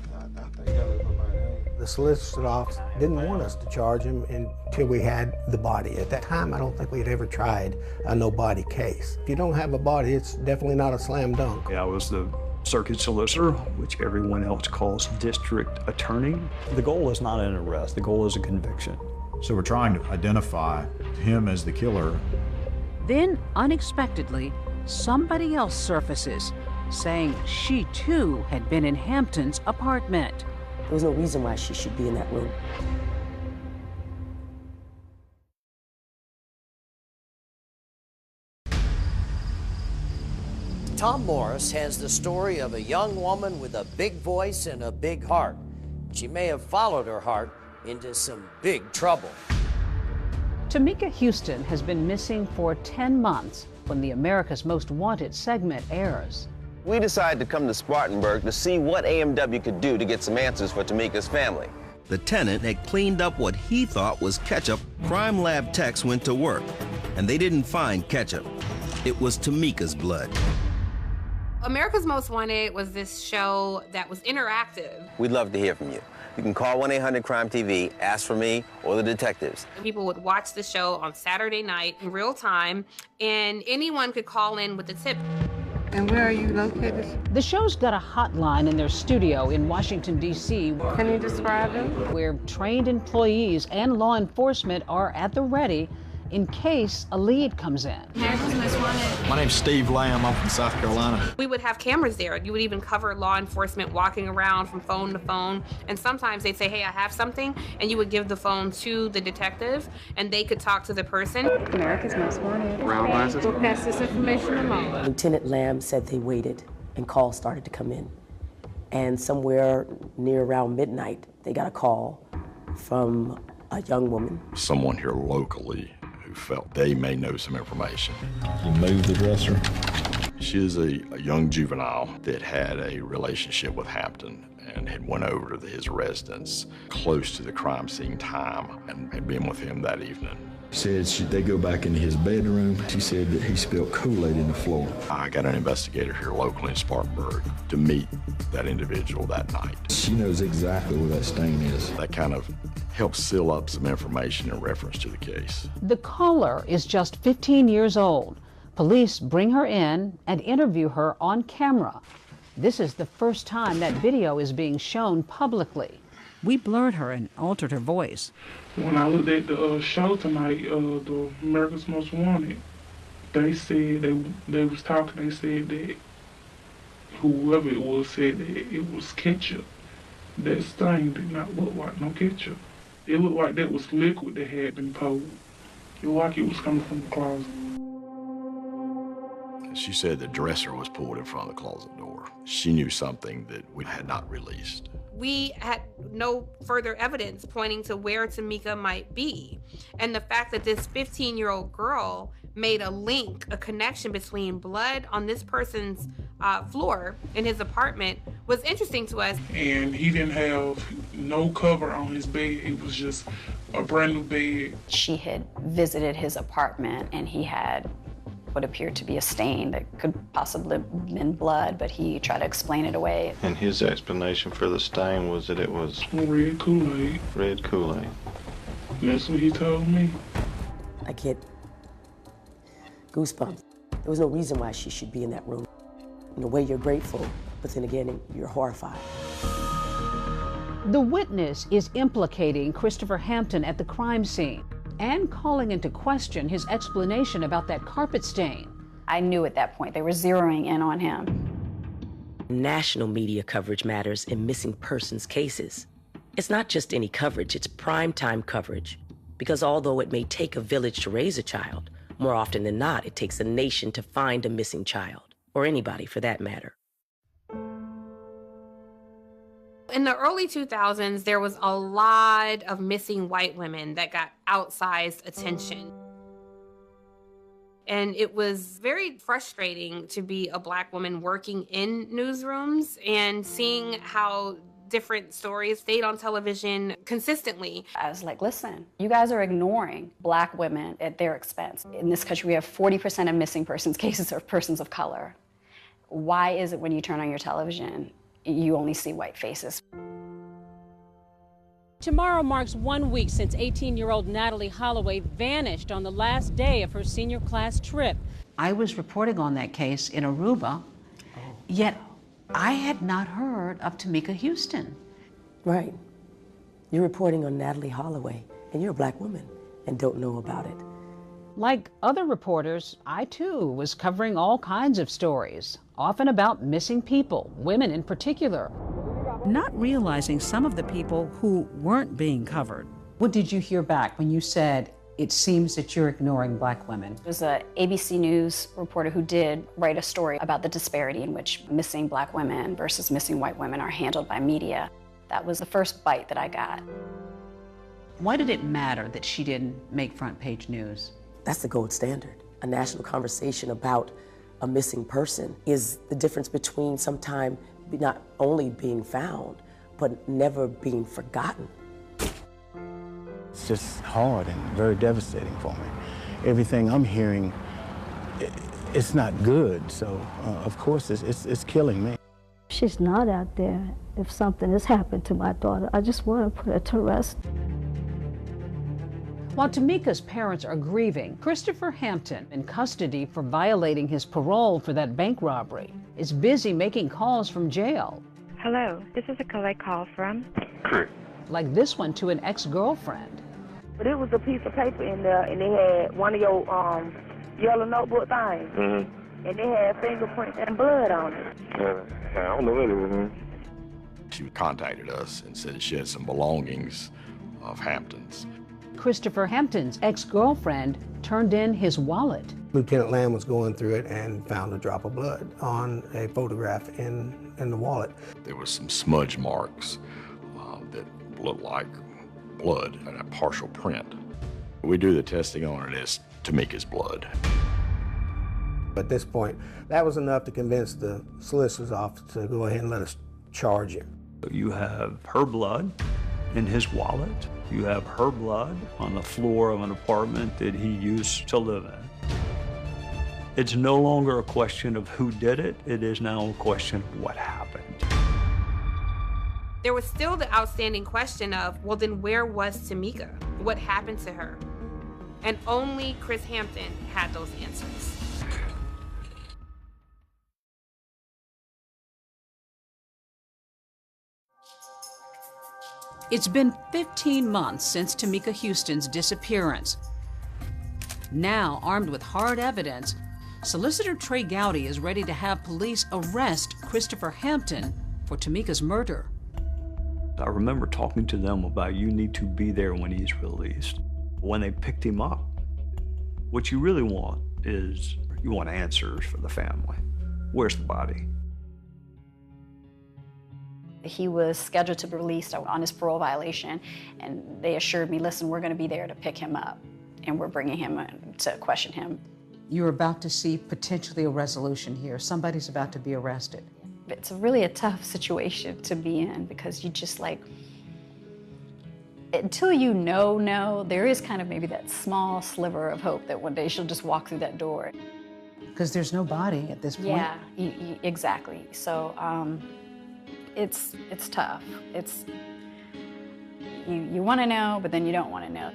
The solicitor's office didn't want us to charge him until we had the body. At that time, I don't think we'd ever tried a no-body case. If you don't have a body, it's definitely not a slam dunk. I was the circuit solicitor, which everyone else calls district attorney. The goal is not an arrest, the goal is a conviction. So we're trying to identify him as the killer. Then, unexpectedly, somebody else surfaces, saying she too had been in Hampton's apartment. There was no reason why she should be in that room. Tom Morris has the story of a young woman with a big voice and a big heart. She may have followed her heart into some big trouble. Tamika Houston has been missing for 10 months when the America's Most Wanted segment airs. We decided to come to Spartanburg to see what AMW could do to get some answers for Tamika's family. The tenant had cleaned up what he thought was ketchup. Crime lab techs went to work, and they didn't find ketchup. It was Tamika's blood. America's Most Wanted was this show that was interactive. We'd love to hear from you. You can call 1-800-CRIME-TV, ask for me or the detectives. People would watch the show on Saturday night in real time, and anyone could call in with a tip. And where are you located? The show's got a hotline in their studio in Washington, D.C. Can you describe it? Where trained employees and law enforcement are at the ready in case a lead comes in. My name's Steve Lamb. I'm from South Carolina. We would have cameras there. You would even cover law enforcement walking around from phone to phone. And sometimes they'd say, hey, I have something. And you would give the phone to the detective and they could talk to the person. America's Most Wanted. Brown glasses. We'll pass this information along. Lieutenant Lamb said they waited and calls started to come in. And somewhere near around midnight, they got a call from a young woman. Someone here locally who felt they may know some information. You moved the dresser. She is a young juvenile that had a relationship with Hampton and had went over to his residence close to the crime scene time and had been with him that evening. Said they go back into his bedroom. She said that he spilled Kool-Aid in the floor. I got an investigator here locally in Spartanburg to meet that individual that night. She knows exactly where that stain is. That kind of helps seal up some information in reference to the case. The caller is just 15 years old. Police bring her in and interview her on camera. This is the first time that video is being shown publicly. We blurred her and altered her voice. When I looked at the show tonight, the America's Most Wanted, they said they was talking. They said that whoever it was said that it was ketchup. That stain did not look like no ketchup. It looked like that was liquid that had been poured. It looked like it was coming from the closet. She said the dresser was pulled in front of the closet door. She knew something that we had not released. We had no further evidence pointing to where Tamika might be. And the fact that this 15-year-old girl made a link, a connection between blood on this person's floor in his apartment was interesting to us. And he didn't have no cover on his bed. It was just a brand new bed. She had visited his apartment and he had what appeared to be a stain that could possibly have been blood, but he tried to explain it away. And his explanation for the stain was that it was red Kool-Aid. Red Kool-Aid. That's what he told me. I get goosebumps. There was no reason why she should be in that room. In a way, you're grateful, but then again, you're horrified. The witness is implicating Christopher Hampton at the crime scene and calling into question his explanation about that carpet stain. I knew at that point they were zeroing in on him. National media coverage matters in missing persons cases. It's not just any coverage, it's primetime coverage. Because although it may take a village to raise a child, more often than not, it takes a nation to find a missing child, or anybody for that matter. In the early 2000s, there was a lot of missing white women that got outsized attention. And it was very frustrating to be a Black woman working in newsrooms and seeing how different stories stayed on television consistently. I was like, listen, you guys are ignoring Black women at their expense. In this country, we have 40% of missing persons cases are persons of color. Why is it when you turn on your television, you only see white faces? Tomorrow marks 1 week since 18-year-old Natalee Holloway vanished on the last day of her senior class trip. I was reporting on that case in Aruba, yet I had not heard of Tamika Houston. Right. You're reporting on Natalee Holloway, and you're a Black woman and don't know about it. Like other reporters, I too was covering all kinds of stories, often about missing people, women in particular. Not realizing some of the people who weren't being covered. What did you hear back when you said, it seems that you're ignoring Black women? There's an ABC News reporter who did write a story about the disparity in which missing Black women versus missing white women are handled by media. That was the first bite that I got. Why did it matter that she didn't make front page news? That's the gold standard. A national conversation about a missing person is the difference between sometime not only being found, but never being forgotten. It's just hard and very devastating for me. Everything I'm hearing, it's not good, so of course it's killing me. She's not out there. If something has happened to my daughter, I just want to put her to rest. While Tamika's parents are grieving, Christopher Hampton, in custody for violating his parole for that bank robbery, is busy making calls from jail. Hello, this is a collect call from? Like this one to an ex-girlfriend. But it was a piece of paper in there, and they had one of your yellow notebook things. Mm-hmm. And they had fingerprints and blood on it. I don't know what it was. She contacted us and said she had some belongings of Hampton's. Christopher Hampton's ex-girlfriend turned in his wallet. Lieutenant Lamb was going through it and found a drop of blood on a photograph in the wallet. There was some smudge marks that looked like blood and a partial print. We do the testing on it as Tamika's blood. At this point, that was enough to convince the solicitor's office to go ahead and let us charge him. You have her blood in his wallet. You have her blood on the floor of an apartment that he used to live in. It's no longer a question of who did it. It is now a question of what happened. There was still the outstanding question of, well, then where was Tamika? What happened to her? And only Chris Hampton had those answers. It's been 15 months since Tamika Houston's disappearance. Now, armed with hard evidence, Solicitor Trey Gowdy is ready to have police arrest Christopher Hampton for Tamika's murder. I remember talking to them about you need to be there when he's released. When they picked him up, what you really want is you want answers for the family. Where's the body? He was scheduled to be released on his parole violation, and they assured me, listen, we're going to be there to pick him up, and we're bringing him to question him. You're about to see potentially a resolution here. Somebody's about to be arrested. It's really a tough situation to be in because you just like, until you know, there is kind of maybe that small sliver of hope that one day she'll just walk through that door. Because there's no body at this point. Yeah, exactly. So it's tough. It's, you want to know, but then you don't want to know.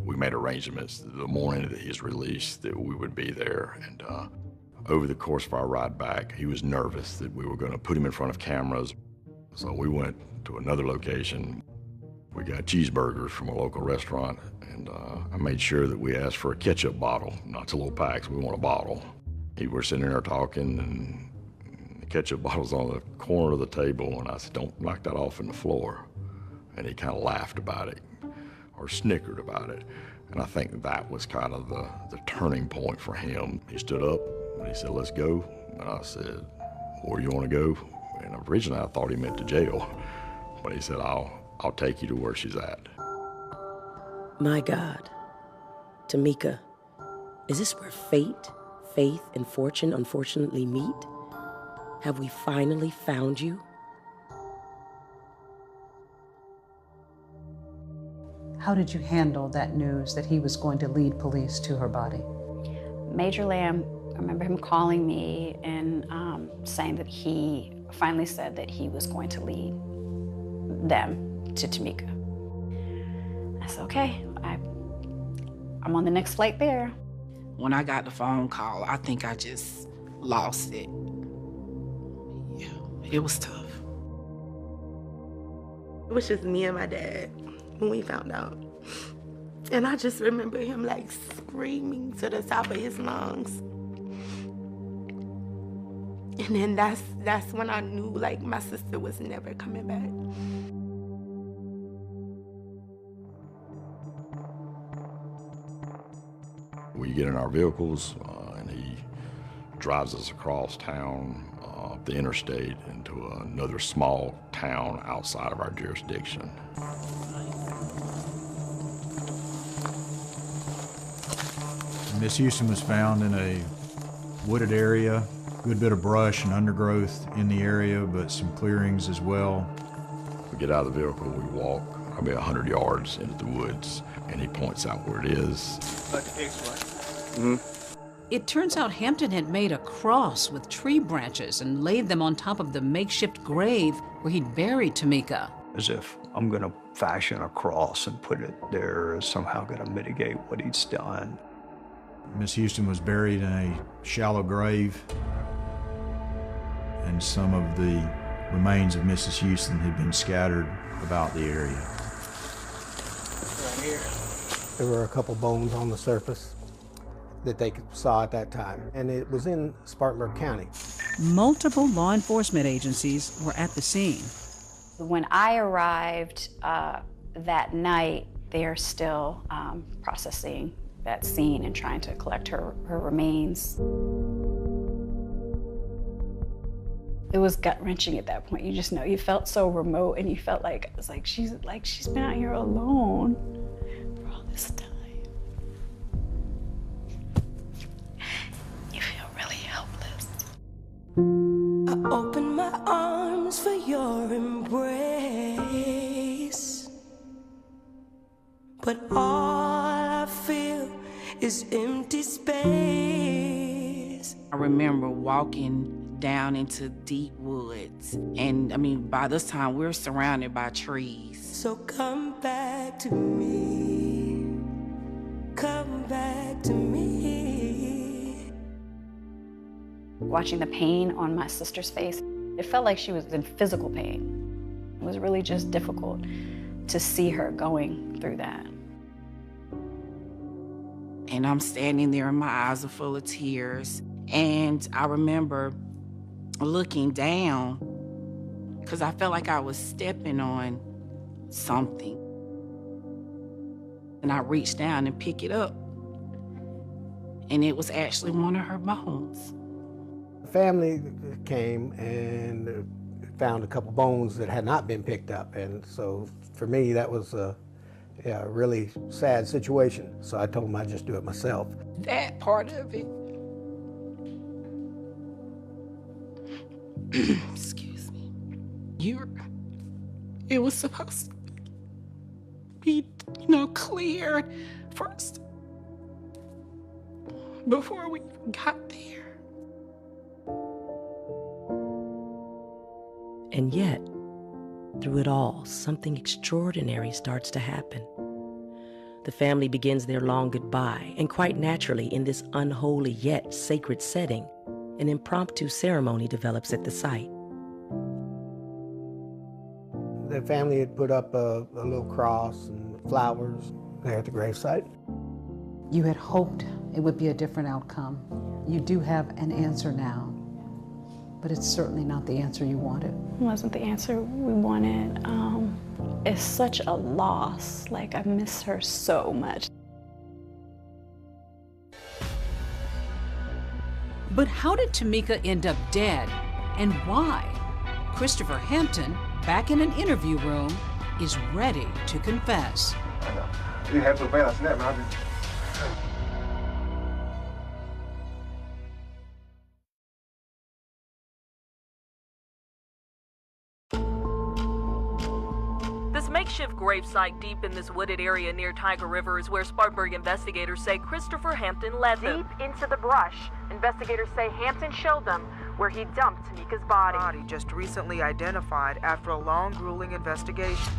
We made arrangements the morning that he's released that we would be there, and over the course of our ride back, he was nervous that we were going to put him in front of cameras. So we went to another location. We got cheeseburgers from a local restaurant, and I made sure that we asked for a ketchup bottle, not a little packs, we want a bottle. We were sitting there talking, and the ketchup bottle's on the corner of the table, and I said, don't knock that off in the floor. And he kind of laughed about it, or snickered about it. And I think that was kind of the turning point for him. He stood up, and he said, let's go. And I said, where do you want to go? And originally I thought he meant to jail, but he said, I'll take you to where she's at. My God, Tamika, is this where fate, faith, and fortune unfortunately meet? Have we finally found you? How did you handle that news that he was going to lead police to her body? Major Lamb, I remember him calling me and saying that he finally said that he was going to lead them to Tamika. I said, okay, I'm on the next flight there. When I got the phone call, I think I just lost it. Yeah, it was tough. It was just me and my dad when we found out. And I just remember him like screaming to the top of his lungs. And then that's when I knew like my sister was never coming back. We get in our vehicles and he drives us across town, up the interstate into another small town outside of our jurisdiction. Miss Houston was found in a wooded area, good bit of brush and undergrowth in the area, but some clearings as well. We get out of the vehicle, we walk probably 100 yards into the woods, and he points out where it is. Like the X, right? It turns out Hampton had made a cross with tree branches and laid them on top of the makeshift grave where he'd buried Tamika. As if I'm gonna fashion a cross and put it there, somehow gonna mitigate what he's done. Miss Houston was buried in a shallow grave, and and some of the remains of Mrs. Houston had been scattered about the area. Right here, there were a couple bones on the surface that they saw at that time, and it was in Spartanburg County. Multiple law enforcement agencies were at the scene. When I arrived that night, they're still processing that scene and trying to collect her remains. It was gut-wrenching at that point. You just know, you felt so remote, and you felt like, it's like she's been out here alone for all this time. You feel really helpless. I open my arms for your embrace, but all I feel is empty space. I remember walking down into deep woods, and I mean, by this time we're surrounded by trees. So come back to me, come back to me. Watching the pain on my sister's face, it felt like she was in physical pain. It was really just difficult to see her going through that. And I'm standing there and my eyes are full of tears. And I remember looking down because I felt like I was stepping on something. And I reached down and picked it up. And it was actually one of her bones. The family came and found a couple bones that had not been picked up. And so for me, that was a really sad situation. So I told them I'd just do it myself. That part of it, excuse me, it was supposed to be, cleared first before we got there. And yet, through it all, something extraordinary starts to happen. The family begins their long goodbye, and quite naturally, in this unholy yet sacred setting, an impromptu ceremony develops at the site. The family had put up a little cross and flowers there at the gravesite. You had hoped it would be a different outcome. You do have an answer now, but it's certainly not the answer you wanted. It wasn't the answer we wanted. It's such a loss. Like, I miss her so much. But how did Tamika end up dead, and why? Christopher Hampton, back in an interview room, is ready to confess. I know. You have to balance that, man. This makeshift gravesite deep in this wooded area near Tiger River is where Spartanburg investigators say Christopher Hampton led them. Deep into the brush, investigators say Hampton showed them where he dumped Tamika's body. Just recently identified after a long, grueling investigation.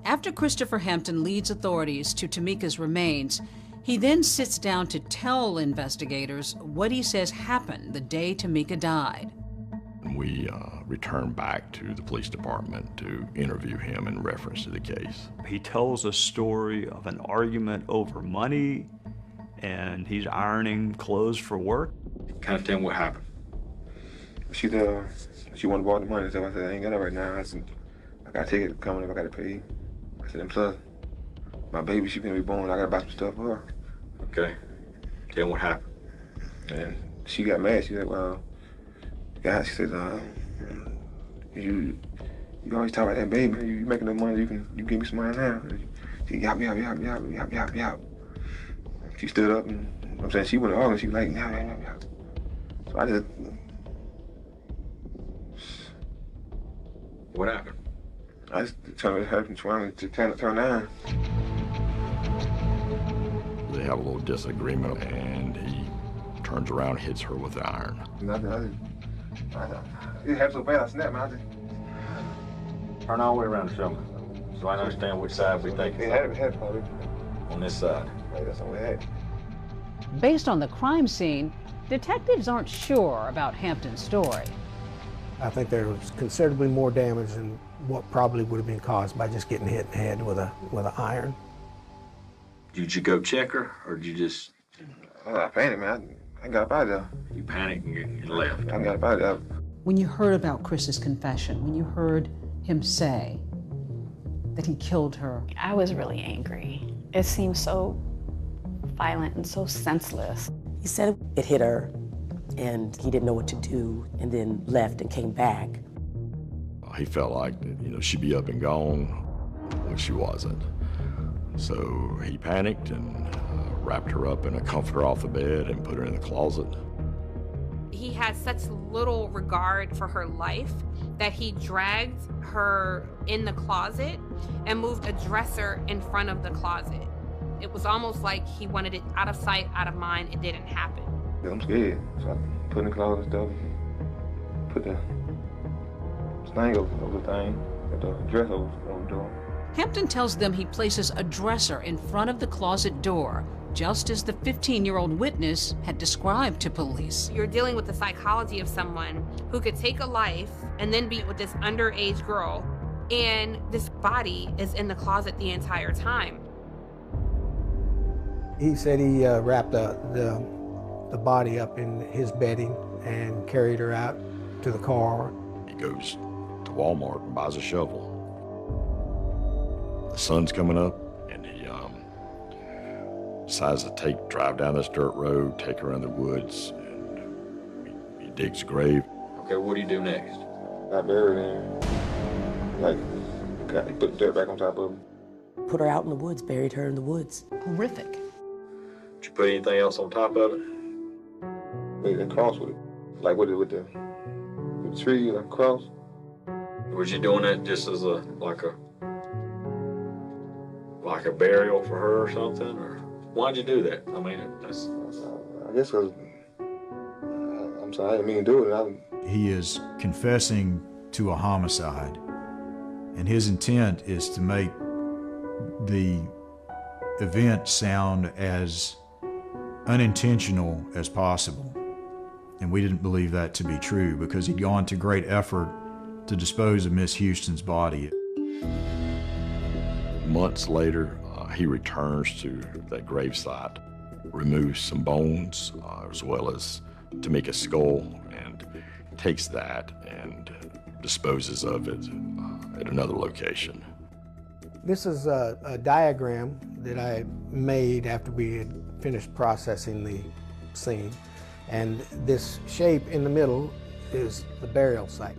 After Christopher Hampton leads authorities to Tamika's remains, he then sits down to tell investigators what he says happened the day Tamika died. We returned back to the police department to interview him in reference to the case. He tells a story of an argument over money, and he's ironing clothes for work. Kind of tell him what happened. She wanted to borrow the money, so I said, I ain't got it right now. I said, I got a ticket coming up, I got to pay. I said, and plus, my baby, she gonna be born, I gotta buy some stuff for her. Okay. Tell him what happened. And she got mad. She said, well, God, she said, you always talk about that baby. You making no money, you give me some money now. She yap, yap, yap, yap, yap, yap, yap. She stood up and, I'm saying, she went to argue, she was like, yap, yap, yap, yap. So I just... What happened? I just trying to turn down. They have a little disagreement, and he turns around and hits her with the iron. It happened so bad, I snapped, man. Turn all the way around and show me, so I understand which side we think. It had probably. On this side. Right, that's all we had. Based on the crime scene, detectives aren't sure about Hampton's story. I think there was considerably more damage than what probably would have been caused by just getting hit in the head with an iron. Did you go check her, or did you just... I panicked, man. I got up out of there. You panicked and left? I got up out of there. When you heard about Chris's confession, when you heard him say that he killed her, I was really angry. It seemed so violent and so senseless. He said it hit her, and he didn't know what to do, and then left and came back. He felt like, she'd be up and gone when she wasn't. So he panicked and wrapped her up in a comforter off the bed and put her in the closet. He had such little regard for her life that he dragged her in the closet and moved a dresser in front of the closet. It was almost like he wanted it out of sight, out of mind. It didn't happen. I'm scared, so I put in the closet and stuff, put the thing over the thing, put the dress over the door. Hampton tells them he places a dresser in front of the closet door, just as the 15-year-old witness had described to police. You're dealing with the psychology of someone who could take a life and then be with this underage girl, and this body is in the closet the entire time. He said he wrapped the body up in his bedding and carried her out to the car. He goes to Walmart and buys a shovel. The sun's coming up, and he decides to drive down this dirt road, take her in the woods, and he digs a grave. Okay, what do you do next? I buried her. He put the dirt back on top of her. Put her out in the woods, buried her in the woods. Horrific. Did you put anything else on top of it? Made a cross with it, like with the tree, like a cross. Was you doing that just as like a burial for her or something, or why'd you do that? I mean, that's. I guess because I'm sorry, I didn't mean to do it. He is confessing to a homicide, and his intent is to make the event sound as unintentional as possible. And we didn't believe that to be true because he'd gone to great effort to dispose of Miss Houston's body. Months later, he returns to that gravesite, removes some bones as well as Tamika's skull, and takes that and disposes of it at another location. This is a diagram that I made after we had finished processing the scene. And this shape in the middle is the burial site.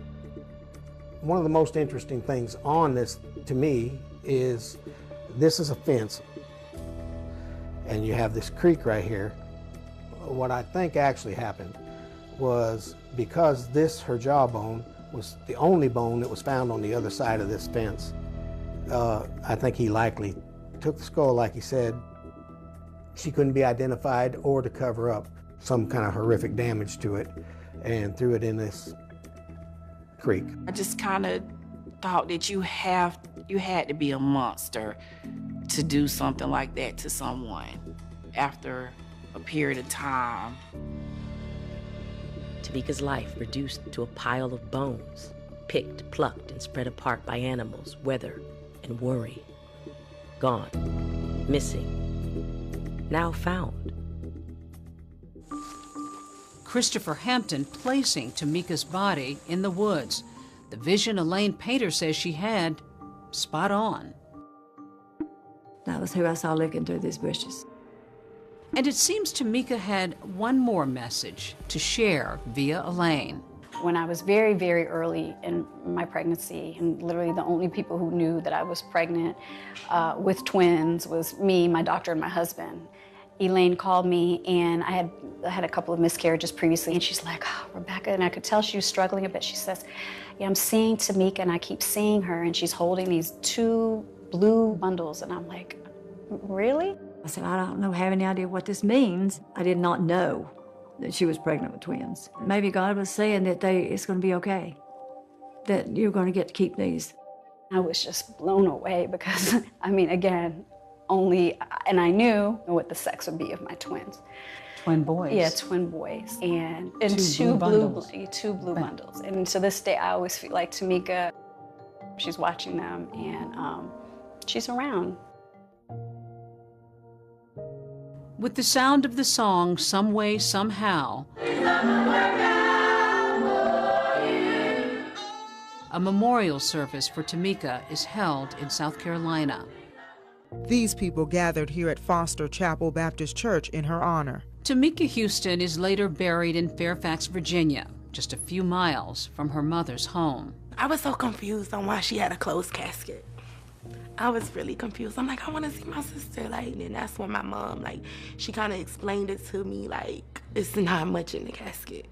One of the most interesting things on this, to me, is this is a fence. And you have this creek right here. What I think actually happened was because her jawbone, was the only bone that was found on the other side of this fence, I think he likely took the skull, like he said. She couldn't be identified, or to cover up some kind of horrific damage to it, and threw it in this creek. I just kind of thought that you had to be a monster to do something like that to someone after a period of time. Tamika's life reduced to a pile of bones, picked, plucked, and spread apart by animals, weather, and worry. Gone, missing, now found. Christopher Hampton placing Tamika's body in the woods. The vision Elaine Painter says she had, spot on. That was who I saw looking through these bushes. And it seems Tamika had one more message to share via Elaine. When I was very, very early in my pregnancy, and literally the only people who knew that I was pregnant with twins was me, my doctor, and my husband. Elaine called me, and I had a couple of miscarriages previously, and she's like, oh, Rebecca, and I could tell she was struggling a bit. She says, yeah, I'm seeing Tamika, and I keep seeing her, and she's holding these 2 blue bundles, and I'm like, really? I said, I don't have any idea what this means. I did not know that she was pregnant with twins. Maybe God was saying that it's going to be okay, that you're going to get to keep these. I was just blown away because, I mean, again, and I knew what the sex would be of my twins. Twin boys? Yeah, twin boys. And two blue bundles. And to this day, I always feel like Tamika, she's watching them and she's around. With the sound of the song, Some Way, Somehow, a memorial service for Tamika is held in South Carolina. These people gathered here at Foster Chapel Baptist Church in her honor. Tamika Houston is later buried in Fairfax, Virginia, just a few miles from her mother's home. I was so confused on why she had a closed casket. I was really confused. I'm like, I want to see my sister. Like, and that's when my mom, like, she kind of explained it to me, like, it's not much in the casket.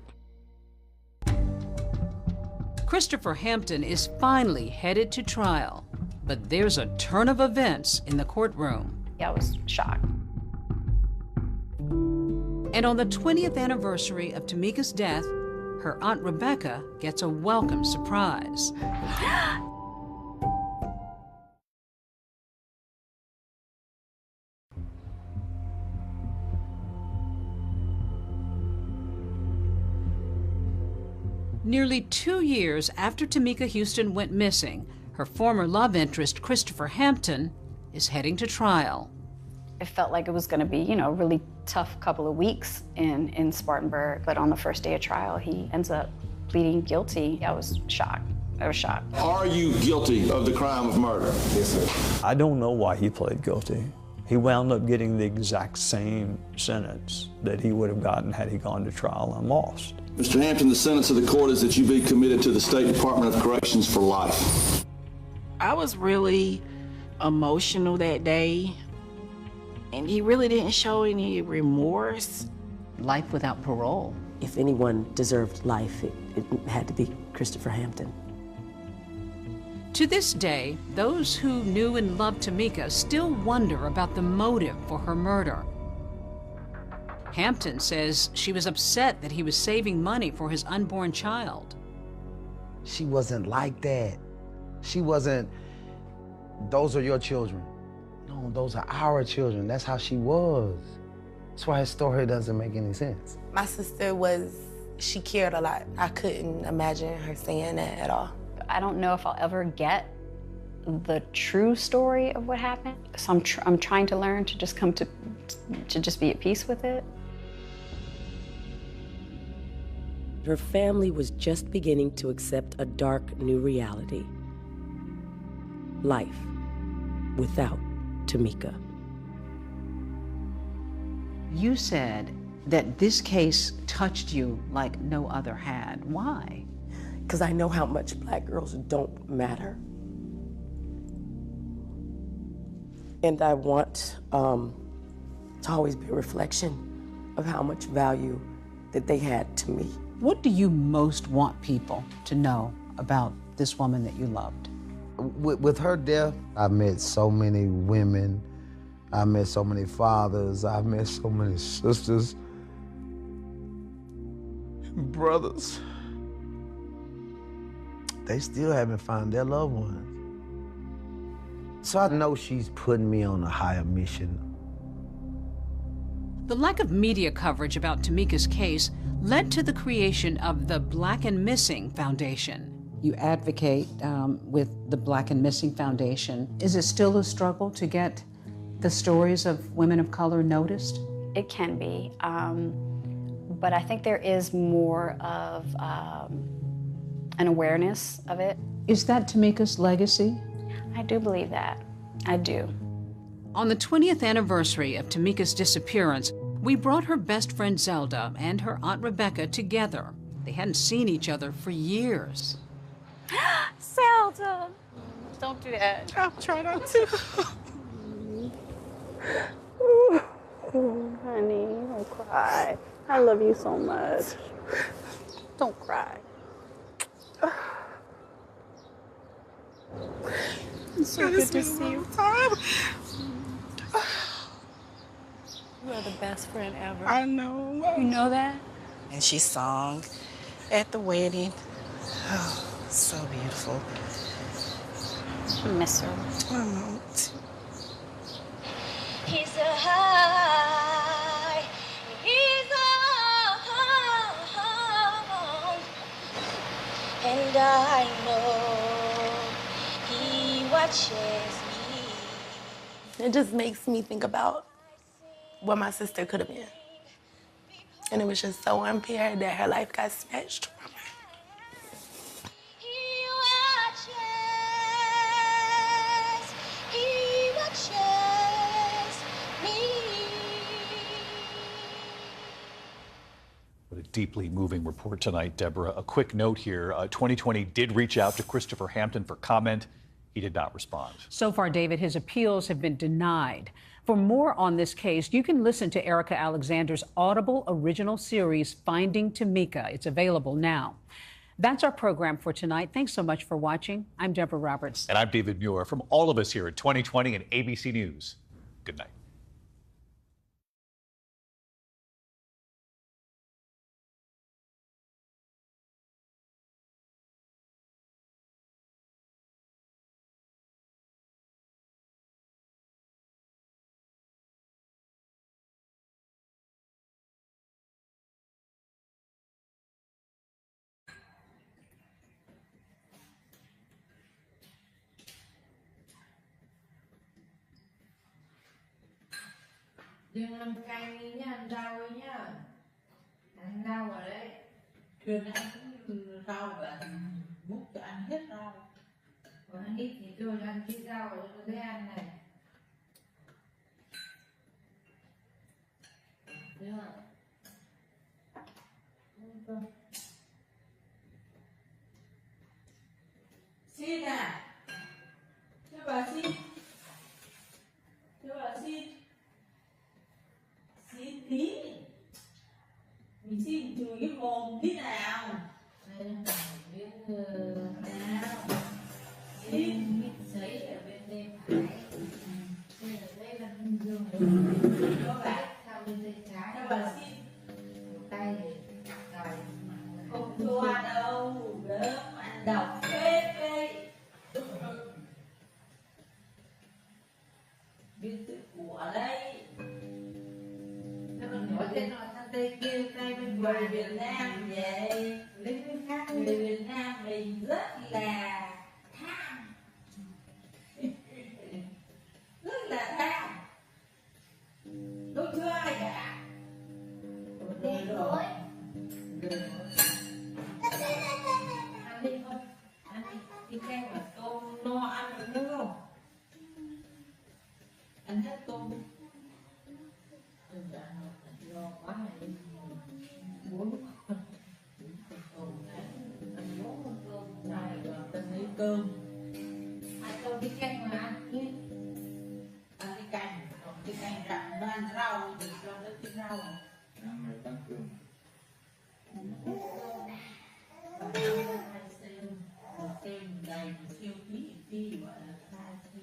Christopher Hampton is finally headed to trial, but there's a turn of events in the courtroom. I was shocked. And on the 20th anniversary of Tamika's death, her Aunt Rebecca gets a welcome surprise. Nearly 2 years after Tamika Houston went missing, her former love interest, Christopher Hampton, is heading to trial. It felt like it was going to be, a really tough couple of weeks in Spartanburg. But on the first day of trial, he ends up pleading guilty. I was shocked. I was shocked. Are you guilty of the crime of murder? Yes, sir. I don't know why he pled guilty. He wound up getting the exact same sentence that he would have gotten had he gone to trial and lost. Mr. Hampton, the sentence of the court is that you be committed to the State Department of Corrections for life. I was really emotional that day, and he really didn't show any remorse. Life without parole. If anyone deserved life, it had to be Christopher Hampton. To this day, those who knew and loved Tamika still wonder about the motive for her murder. Hampton says she was upset that he was saving money for his unborn child. She wasn't like that. She wasn't, those are your children. No, those are our children. That's how she was. That's why his story doesn't make any sense. My sister she cared a lot. I couldn't imagine her saying that at all. I don't know if I'll ever get the true story of what happened. So I'm trying to learn to just come to just be at peace with it. Her family was just beginning to accept a dark new reality. Life without Tamika. You said that this case touched you like no other had. Why? Because I know how much Black girls don't matter. And I want to always be a reflection of how much value that they had to me. What do you most want people to know about this woman that you loved? With her death, I met so many women. I met so many fathers. I met so many sisters, brothers. They still haven't found their loved ones. So I know she's putting me on a higher mission. The lack of media coverage about Tamika's case led to the creation of the Black and Missing Foundation. You advocate with the Black and Missing Foundation. Is it still a struggle to get the stories of women of color noticed? It can be, but I think there is more of an awareness of it. Is that Tamika's legacy? I do believe that. I do. On the 20th anniversary of Tamika's disappearance, we brought her best friend Zelda and her Aunt Rebecca together. They hadn't seen each other for years. Zelda! Don't do that. I'll try not to. Honey, don't cry. I love you so much. Don't cry. It's so good to see you. You are the best friend ever. I know. You know that? And she sung at the wedding. Oh, so beautiful. I miss her. I know. watches me. It just makes me think about what my sister could have been. And it was just so unfair that her life got snatched from her. He watches me. What a deeply moving report tonight, Deborah. A quick note here. 2020 did reach out to Christopher Hampton for comment. He did not respond. So far, David, his appeals have been denied. For more on this case, you can listen to Erica Alexander's Audible original series, Finding Tamika. It's available now. That's our program for tonight. Thanks so much for watching. I'm Deborah Roberts. And I'm David Muir. From all of us here at 2020 and ABC News, good night. Đừng làm cay đi nhá, ăn rau đi nhá. Ăn rau rồi đấy. Đừng ăn rau và múc cho ăn hết rau. Còn ăn ít thì tôi ăn ít rau rồi tôi sẽ ăn này. Được rồi. Xin à. Cho bà xin. Cho bà xin. Xin tí. Mình xin chùi cái mồm tí nào. Đây là biết nào. Xin giấy ở bên đây phải. Đây là giường. Các bạn theo bên tay trái. Các bạn xin. Tay rồi. Không cho đâu. Đỡ ăn độc phết đây. Biết tự của đây. Nói tên nói thằng Tây kêu tay bên ngoài Việt Nam vậy. Lính khác người Việt Nam mình rất là tham. Rất là tham. Tôi chưa ai cả. Rồi rồi. Ăn đi thôi. Ăn đi. Đi canh và tôm no ăn được đúng không? Ăn hết tôm. Lo quá này muốn tôm này ăn bốn con tôm này rồi ta lấy cơm ăn tôm đi canh mà ăn đi ăn đi canh còn đi canh rặn nó ăn rau thì cho nó cái rau ăn rồi tăng cường thêm đầy siêu tí gọi là khai siêu.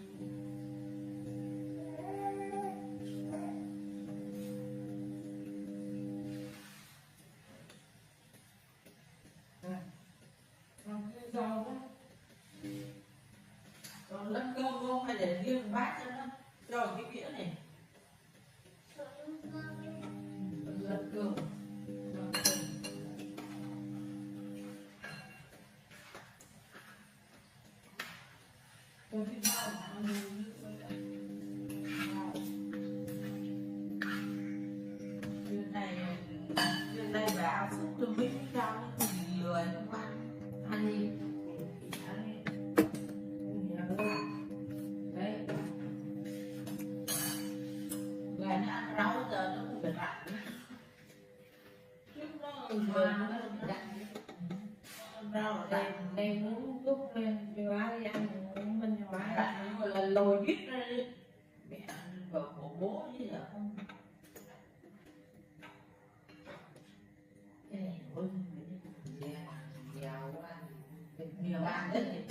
Rau đó. Còn lẫn cơm không hay để riêng bát cho nó cho cái đĩa này. Lẫn cơm. Còn cái rau Chuyện này bà áo xúc cho mấy cái rau nó thì lười không ăn. Ăn đi. Ăn đi. Đấy. Người nó ăn rau giờ nó cũng phải rặn. Trước nó người nó bị rặn. Ăn rau ở đây muốn đút lên cho bá đi ăn. Mình cho bá rặn gọi là lồi vít ra đi. Mẹ ăn vào của bố chứ giờ không. Cái này ôi, giàu quá, nhiều ăn đấy.